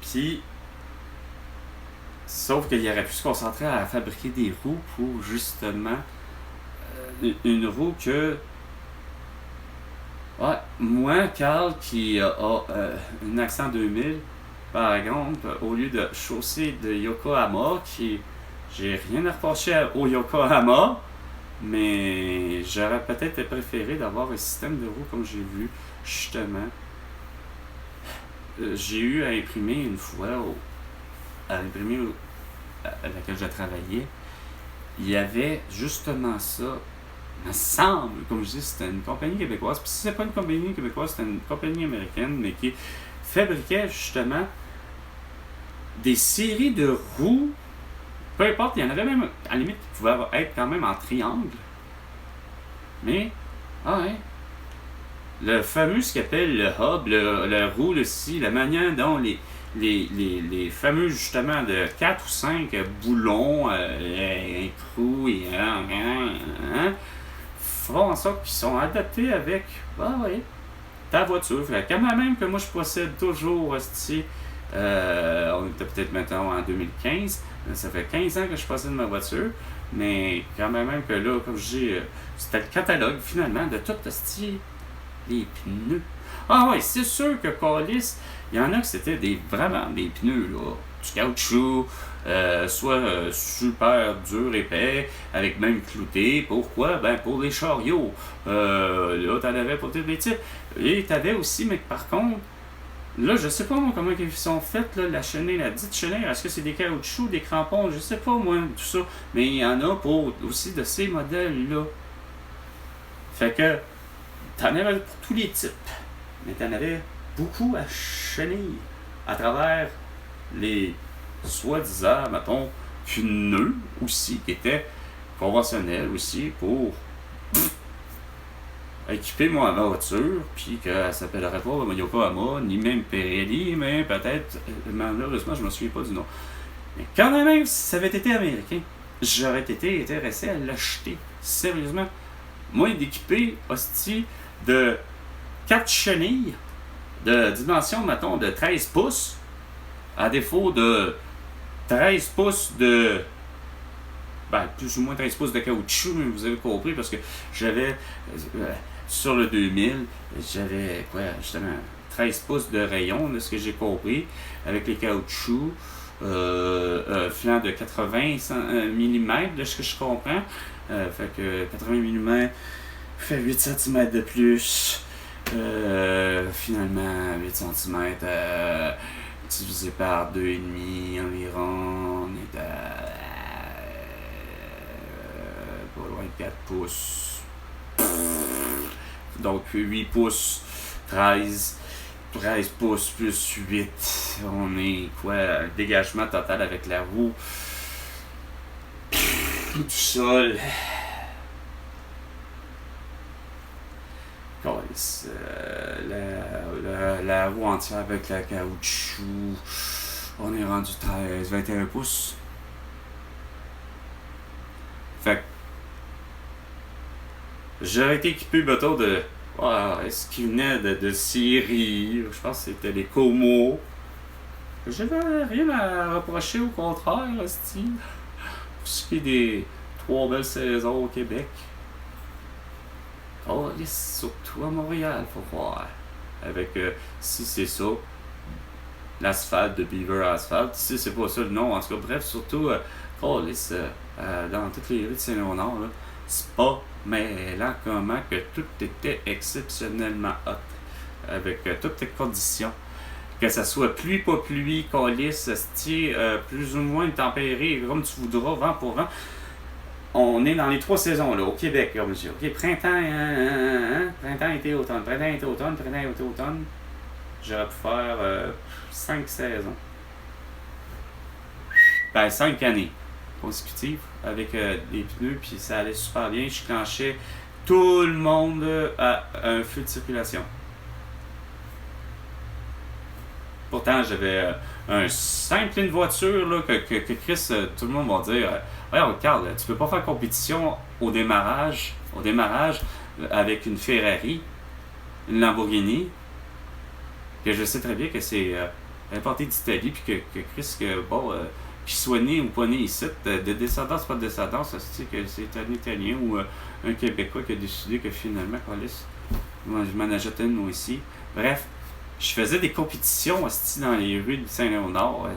Puis, sauf qu'il aurait pu se concentrer à fabriquer des roues pour justement une roue que ouais, moi, Carl, qui a un accent 2000, par exemple, au lieu de chaussée de Yokohama, qui j'ai rien à reprocher au Yokohama, mais j'aurais peut-être préféré d'avoir un système de roue comme j'ai vu, justement. J'ai eu à imprimer une fois, à l'imprimer à laquelle je travaillais, il y avait justement ça. Il me semble, comme je dis, c'était une compagnie québécoise. Puis si c'est pas une compagnie québécoise, c'était une compagnie américaine, mais qui fabriquait justement des séries de roues. Peu importe, il y en avait même, à la limite, qui pouvaient être quand même en triangle. Mais, ah ouais, le fameux, ce qu'on appelle le hub, le roue, le scie, la manière dont les fameux, justement, de 4 ou 5 boulons, écrous et font en sorte qu'ils sont adaptés avec, ta voiture. Fait quand même que moi je possède toujours, on était peut-être maintenant en 2015, ça fait 15 ans que je possède ma voiture, mais quand même que là, comme je dis, c'était le catalogue finalement de tout les pneus. Ah ouais, c'est sûr que Callis, il y en a que c'était vraiment des pneus, là, du caoutchouc, soit super dur, épais, avec même clouté. Pourquoi? Ben pour les chariots. Là, t'en avais pour tous les types. Et t'avais aussi, mais par contre, là, je sais pas moi comment ils sont faits, là, la chenille, la dite chenille, est-ce que c'est des caoutchoucs, des crampons, je sais pas moi, tout ça. Mais il y en a pour aussi de ces modèles-là. Fait que t'en avais pour tous les types. Mais t'en avais beaucoup à chenille à travers les soi-disant, mettons, pneus aussi, qui étaient conventionnels aussi pour équiper ma voiture, puis qu'elle s'appellerait pas Yokohama, ni même Pirelli, mais peut-être, malheureusement, je me souviens pas du nom. Mais quand même, si ça avait été américain, j'aurais été intéressé à l'acheter. Sérieusement. Moi, d'équiper, hostie, de 4 chenilles, de dimension, mettons, de 13 pouces, à défaut de 13 pouces de... Ben, plus ou moins 13 pouces de caoutchouc, mais vous avez compris, parce que j'avais... sur le 2000, j'avais, justement, 13 pouces de rayon, de ce que j'ai compris, avec les caoutchoucs, flanc de 80 mm, de ce que je comprends. Fait que 80 mm fait 8 cm de plus. Finalement, 8 cm divisé par 2,5 environ, on est à pas loin de 4 pouces. Donc 8 pouces, 13 pouces plus 8, on est un dégagement total avec la roue du sol. La roue entière avec la caoutchouc, on est rendu 21 pouces. Fait que j'aurais été équipé bateau de ce qui venait de Syrie, je pense que c'était les Como. J'avais rien à reprocher, au contraire, style. Pour ce qui est des 3 belles saisons au Québec. Surtout à Montréal, faut voir. Avec, si c'est ça, l'asphalte de Beaver Asphalt. Si c'est pas ça le nom, en tout cas, bref, surtout, dans toutes les rues de Saint-Léonard, c'est pas mêlant comment que tout était exceptionnellement hot. Avec toutes les conditions. Que ça soit pluie, pas pluie, calice, plus ou moins tempéré, comme tu voudras, vent pour vent. on est dans les 3 saisons là, au Québec. Comme je dis, OK, printemps, printemps, été, automne, printemps, été, automne, printemps, été, automne. J'aurais pu faire 5 saisons. Ben, 5 années consécutives avec des pneus, puis ça allait super bien. Je clenchais tout le monde à un feu de circulation. Pourtant, j'avais un simple une voiture là, que Chris, tout le monde va dire ouais, regarde, tu peux pas faire compétition au démarrage avec une Ferrari, une Lamborghini, que je sais très bien que c'est importé d'Italie, puis que Chris, qu'il soit né ou pas né ici, de descendance, pas de descendance, c'est que c'est un Italien ou un Québécois qui a décidé que finalement, moi, je m'en achète une moi aussi. Bref, je faisais des compétitions dans les rues de Saint-Léonard.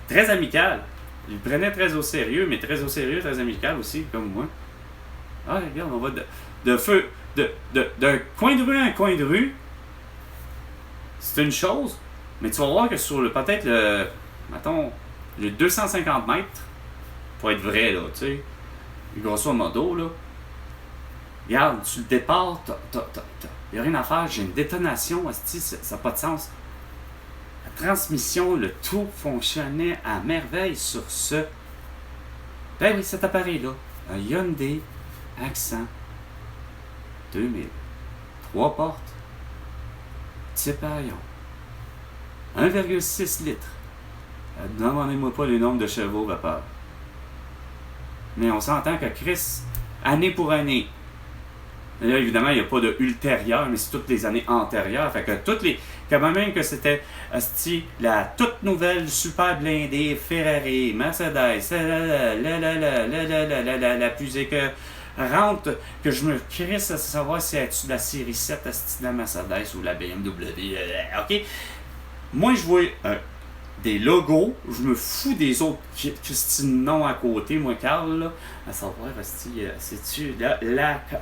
Très amicales. Je le prenais très au sérieux, mais très au sérieux, très amical aussi, comme moi. Ah, regarde, on va d'un coin de rue à un coin de rue. C'est une chose, mais tu vas voir que sur peut-être le 250 mètres, pour être vrai, là, tu sais, grosso modo, là, regarde, sur le départ, il n'y a rien à faire, j'ai une détonation, ça n'a pas de sens. La transmission, le tout fonctionnait à merveille sur ce. Ben oui, cet appareil-là, un Hyundai Accent 2000, 3 portes, type Aion, 1,6 litres. Ne demandez-moi pas les nombres de chevaux vapeur. Mais on s'entend que Chris, année pour année, là, évidemment, il n'y a pas de ultérieur, mais c'est toutes les années antérieures. Fait que quand même que c'était la toute nouvelle super blindée Ferrari, Mercedes, la plus écœurante, que je me crisse à savoir si c'est la série 7 de la Mercedes ou la BMW. OK? Moi, je vois des logos, je me fous des autres Christine noms à côté, moi, Carl, là, à savoir, c'est-tu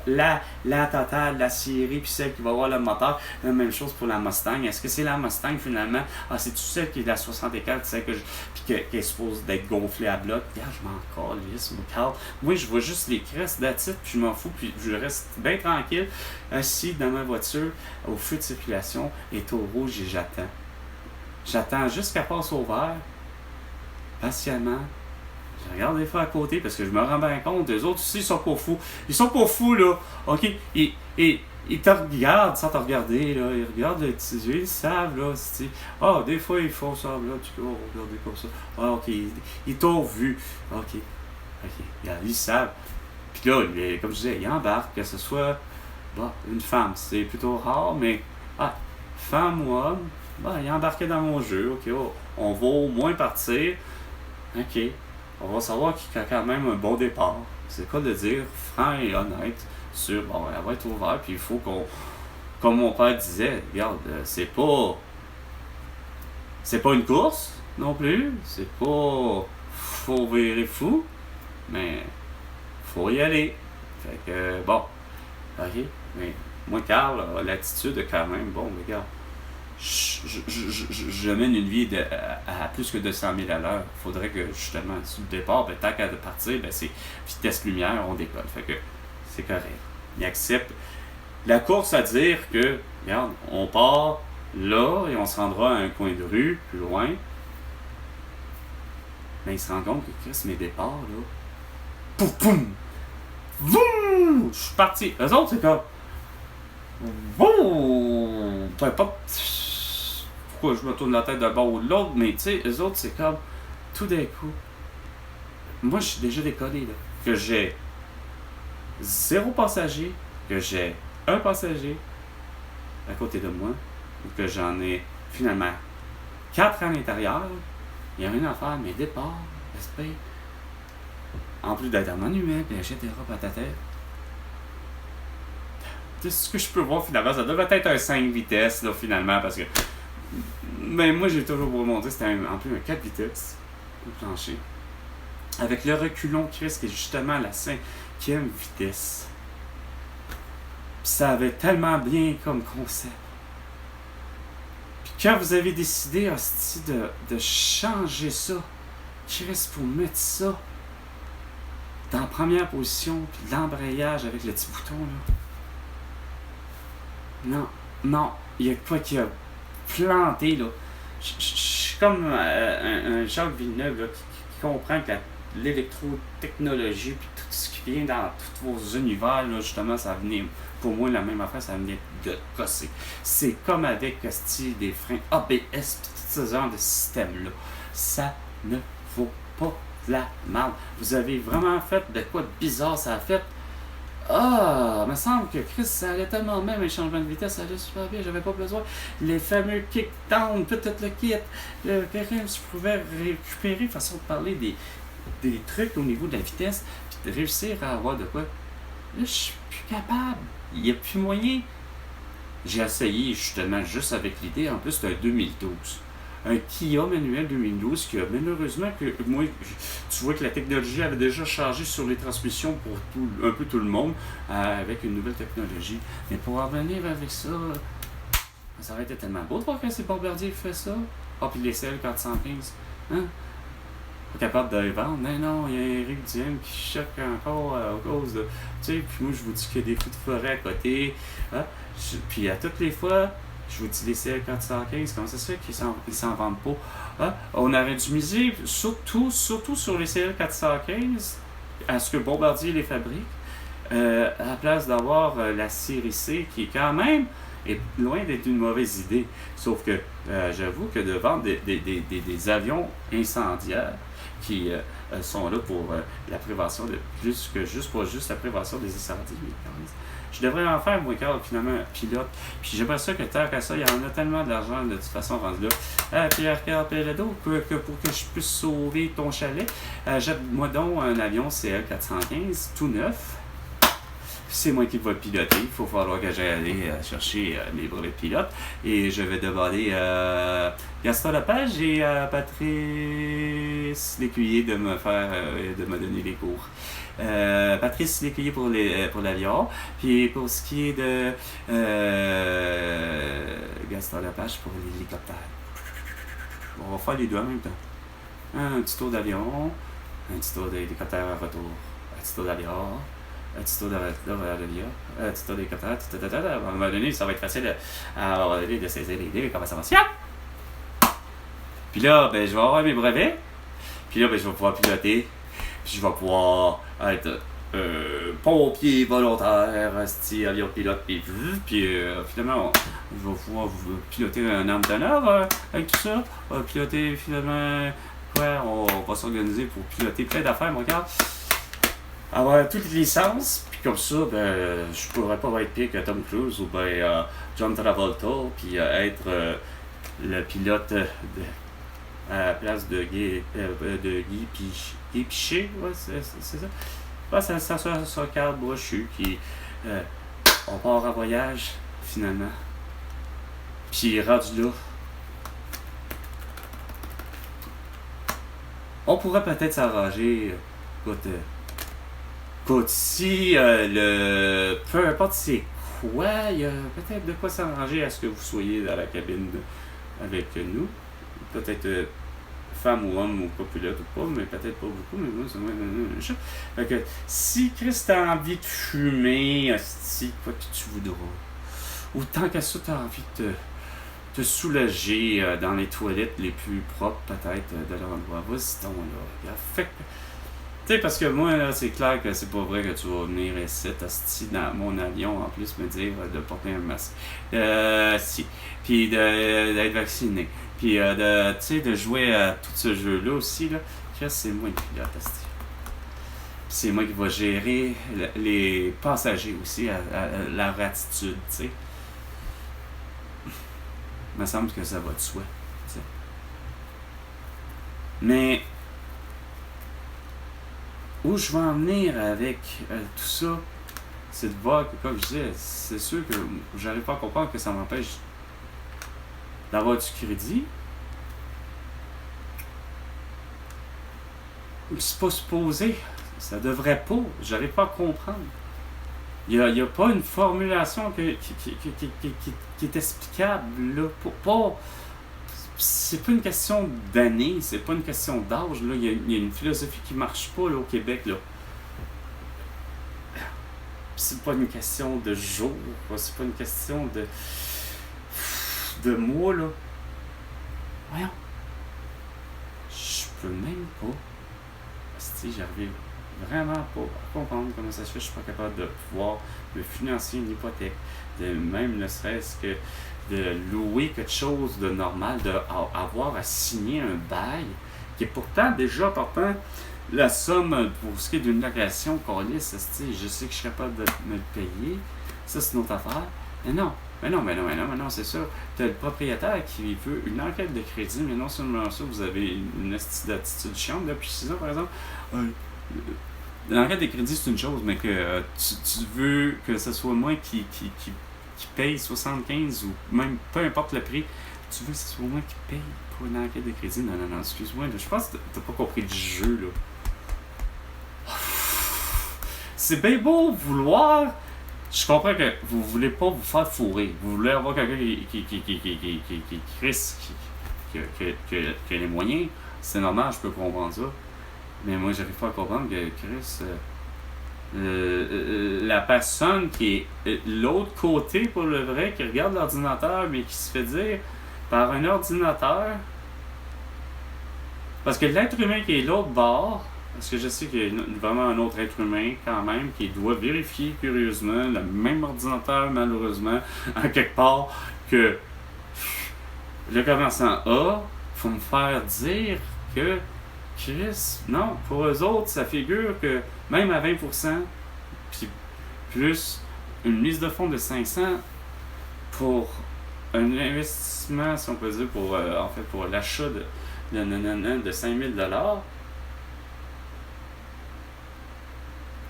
la totale, la série, puis celle qui va avoir le moteur, la même chose pour la Mustang. Est-ce que c'est la Mustang finalement? Ah, c'est-tu celle qui est la 64, celle qui est supposée d'être gonflée à bloc? Regarde, je m'en calisse, moi, Carl. Moi, je vois juste les cresses d'attitude, puis je m'en fous, puis je reste bien tranquille, assis dans ma voiture, au feu de circulation, et au rouge, et j'attends. J'attends juste qu'elle passe au vert, patiemment. Je regarde des fois à côté parce que je me rends bien compte, les autres aussi, ils sont pas fous. Ils sont pas fous, là. OK? Ils te regardent sans te regarder, là. Ils regardent les petits yeux, ils savent, là. Ah, des fois, ils font ça, là. Tu peux regarder comme ça. Ah, OK. Ils t'ont vu. OK. Regarde, ils savent. Puis là, comme je disais, ils embarquent, que ce soit une femme. C'est plutôt rare, mais femme ou homme, il est embarqué dans mon jeu. OK, on va au moins partir. OK, on va savoir qu'il y a quand même un bon départ. C'est quoi de dire franc et honnête sur, elle va être ouverte, puis il faut qu'on, comme mon père disait, regarde, c'est pas une course non plus, c'est pas faut virer fou, mais faut y aller. Fait que, OK, mais moi, Carl a l'attitude quand même, regarde, je mène une vie à plus que 200 000 à l'heure. Il faudrait que, justement, sur le départ, tant qu'à partir, c'est vitesse lumière, on décolle. Fait que c'est correct. Il accepte la course à dire que, regarde, on part là et on se rendra à un coin de rue, plus loin. Mais il se rend compte que Chris, mes départs, là, pouf, poum, voum, je suis parti. Eux autres, c'est comme, voum, peu importe pourquoi je me tourne la tête d'un bord ou de l'autre, mais tu sais, eux autres, c'est comme, tout d'un coup, moi, je suis déjà décollé, là, que j'ai 0 passager, que j'ai 1 passager à côté de moi, ou que j'en ai finalement 4 à l'intérieur, il n'y a rien à faire, mes départs, respect, en plus d'être manuel, etc., patata. C'est ce que je peux voir finalement, ça devrait être un 5 vitesses, là, finalement, parce que, mais moi, j'ai toujours remonté, c'était en plus un 4 vitesses, au plancher, avec le reculon Chris, qui est justement la 5e vitesse. Puis ça avait tellement bien comme concept. Puis quand vous avez décidé, hostie, de changer ça, Chris, pour mettre ça dans la première position, puis l'embrayage avec le petit bouton, là. Non, non, il y a quoi qui a planté, là. Je suis comme un Jacques Villeneuve, là, qui comprend que l'électrotechnologie, puis tout ce qui vient dans tous vos univers, là, justement, ça venait, pour moi, la même affaire, ça venait de gosser. C'est comme avec le style des freins ABS, puis tout ce genre de système-là. Ça ne vaut pas la merde. Vous avez vraiment fait de quoi de bizarre ça a fait. Ah, il me semble que Chris, ça allait tellement bien, mes changements de vitesse, ça allait super bien, j'avais pas besoin. Les fameux kickdowns, peut-être le kit. Quelqu'un, si je pouvais récupérer, façon de parler, des trucs au niveau de la vitesse, puis de réussir à avoir de quoi. Là, je suis plus capable. Il n'y a plus moyen. J'ai essayé justement juste avec l'idée, en plus c'est un 2012. Un Kia manuel 2012 qui a malheureusement que moi, tu vois que la technologie avait déjà changé sur les transmissions pour un peu tout le monde avec une nouvelle technologie. Mais pour en venir avec ça, ça aurait été tellement beau de voir que c'est Bombardier qui fait ça. Ah, puis les CL 415. Hein? Pas capable de les vendre. Non, il y a Éric Duhem qui choque encore à cause de. Tu sais, puis moi je vous dis qu'il y a des feux de forêt à côté. Hein? Puis à toutes les fois. Je vous dis les CL415, comment ça se fait qu'ils s'en vendent pas? Hein? On aurait dû miser surtout sur les CL415 à ce que Bombardier les fabrique, à la place d'avoir la série C qui est quand même est loin d'être une mauvaise idée. Sauf que j'avoue que de vendre des avions incendiaires qui sont là pour la prévention de plus que juste la prévention des incendies. Je devrais en faire, moi, car finalement, pilote. Puis j'aimerais ça que tant qu'à ça, il y en a tellement d'argent de toute façon rendu là. Pierre-Carl Pelledo, pour que je puisse sauver ton chalet, jette-moi donc un avion CL415, tout neuf. C'est moi qui vais piloter. Il faut falloir que j'aille aller chercher mes brevets de pilote. Et je vais demander Gaston Lepage et Patrice Lécuyer de me donner les cours. Patrice Lécuyer pour l'avion. Puis pour ce qui est de Gaston Lepage pour l'hélicoptère. On va faire les deux en même temps. Un petit tour d'avion, un petit tour d'hélicoptère à retour, un petit tour d'avion. Un petit tour un petit tour d'hélicoptère, à un moment donné, ça va être facile de saisir l'idée, comment ça va se faire. Puis là, ben, je vais avoir mes brevets, puis là, ben, je vais pouvoir piloter, puis je vais pouvoir être pompier volontaire, avion pilote, puis finalement, je vais pouvoir piloter un arme d'honneur avec tout ça, piloter finalement, on va s'organiser pour piloter plein d'affaires, mon gars. Avoir toutes les licences, puis comme ça, ben, je pourrais pas être pire que Tom Cruise ou ben John Travolta, puis être le pilote à la place de Guy Piché, ouais, c'est ça. Ouais, c'est un cadre brochu qui on part en voyage finalement, puis rendu là, on pourrait peut-être s'arranger, écoute, si peu importe c'est quoi, il y a peut-être de quoi s'arranger à ce que vous soyez dans la cabine avec nous. Peut-être femme ou homme ou copilote ou pas, mais peut-être pas beaucoup, mais moi, c'est moins fait que si Chris t'as envie de fumer, hostie, quoi que tu voudras, ou tant qu'à ça, t'as envie de te soulager dans les toilettes les plus propres, peut-être, de l'endroit, vas-y donc là, fait que tu sais, parce que moi, là, c'est clair que c'est pas vrai que tu vas venir ici, hostie, dans mon avion, en plus, me dire de porter un masque. Si. Puis d'être vacciné. Puis, tu sais, de jouer à tout ce jeu-là aussi, là. C'est moi qui pilote, hostie. C'est moi qui va gérer les passagers aussi, à leur attitude, tu sais. Il me semble que ça va de soi, tu sais. Mais où je vais en venir avec tout ça, c'est de voir que, comme je disais, c'est sûr que j'arrive pas à comprendre que ça m'empêche d'avoir du crédit. C'est pas supposé, ça devrait pas, j'arrive pas à comprendre. Il y a pas une formulation qui est explicable, là, pas. C'est pas une question d'année, c'est pas une question d'âge, là. Il y a une philosophie qui marche pas là, au Québec, là. c'est pas une question de jours, c'est pas une question de mois, là. Voyons. Je peux même pas. Si j'arrive vraiment pas à comprendre comment ça se fait que je suis pas capable de pouvoir me financer une hypothèque, de même ne serait-ce que de louer quelque chose de normal, d'avoir à signer un bail, qui est pourtant déjà pourtant la somme pour ce qui est d'une location calice, je sais que je suis capable de me le payer, ça c'est une autre affaire, mais non. Mais non, c'est ça. Tu as le propriétaire qui veut une enquête de crédit, mais non seulement ça, vous avez une attitude chiante depuis 6 ans, par exemple. L'enquête de crédit, c'est une chose, mais que tu veux que ce soit moi qui paye 75 ou même peu importe le prix, tu veux que ce soit moi qui paye pour une enquête de crédit. Non, excuse-moi, là, je pense que t'as pas compris le jeu, là. C'est bien beau vouloir. Je comprends que vous voulez pas vous faire fourrer. Vous voulez avoir quelqu'un qui a les moyens. C'est normal, je peux comprendre ça. Mais moi, j'arrive pas à comprendre que Chris, la personne qui est l'autre côté pour le vrai, qui regarde l'ordinateur, mais qui se fait dire par un ordinateur. Parce que l'être humain qui est l'autre bord, parce que je sais qu'il y a vraiment un autre être humain quand même qui doit vérifier curieusement le même ordinateur malheureusement en quelque part que le commerçant a, faut me faire dire que Chris, non, pour eux autres, ça figure que même à 20%, puis plus une mise de fonds de 500 pour un investissement, si on peut dire, pour en fait pour l'achat de 5000$.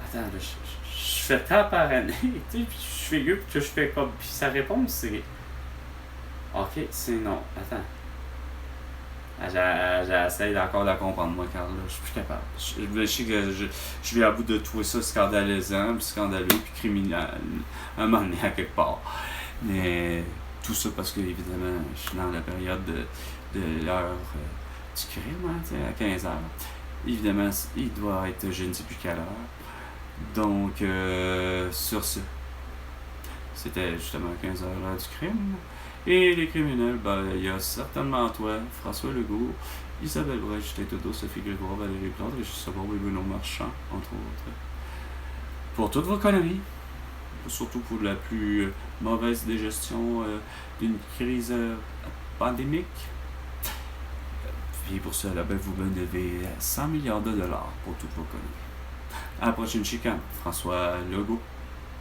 Attends, là, je fais tant par année, tu sais, puis je figure que je fais comme. Puis sa réponse, c'est. Ok, c'est non. Attends. J'essaie encore de comprendre, moi, Carl. Je suis plus capable. Je sais que je vais à bout de trouver ça scandalisant, puis scandaleux, puis criminel, à un moment donné, à quelque part. Mais tout ça parce que, évidemment, je suis dans la période de l'heure du crime, hein, à 15h. Évidemment, il doit être je ne sais plus quelle heure. Donc, sur ce, c'était justement 15h l'heure du crime. Et les criminels, il y a certainement toi, François Legault, Isabelle Brèche, Justin Trudeau, Sophie Grégoire, Valérie Plante, Régis Sabot et Bruno Marchand, entre autres. Pour toutes vos conneries, surtout pour la plus mauvaise dégestion d'une crise pandémique. Et pour cela, vous me devez 100 milliards de dollars pour toutes vos conneries. À la prochaine chicane, François Legault.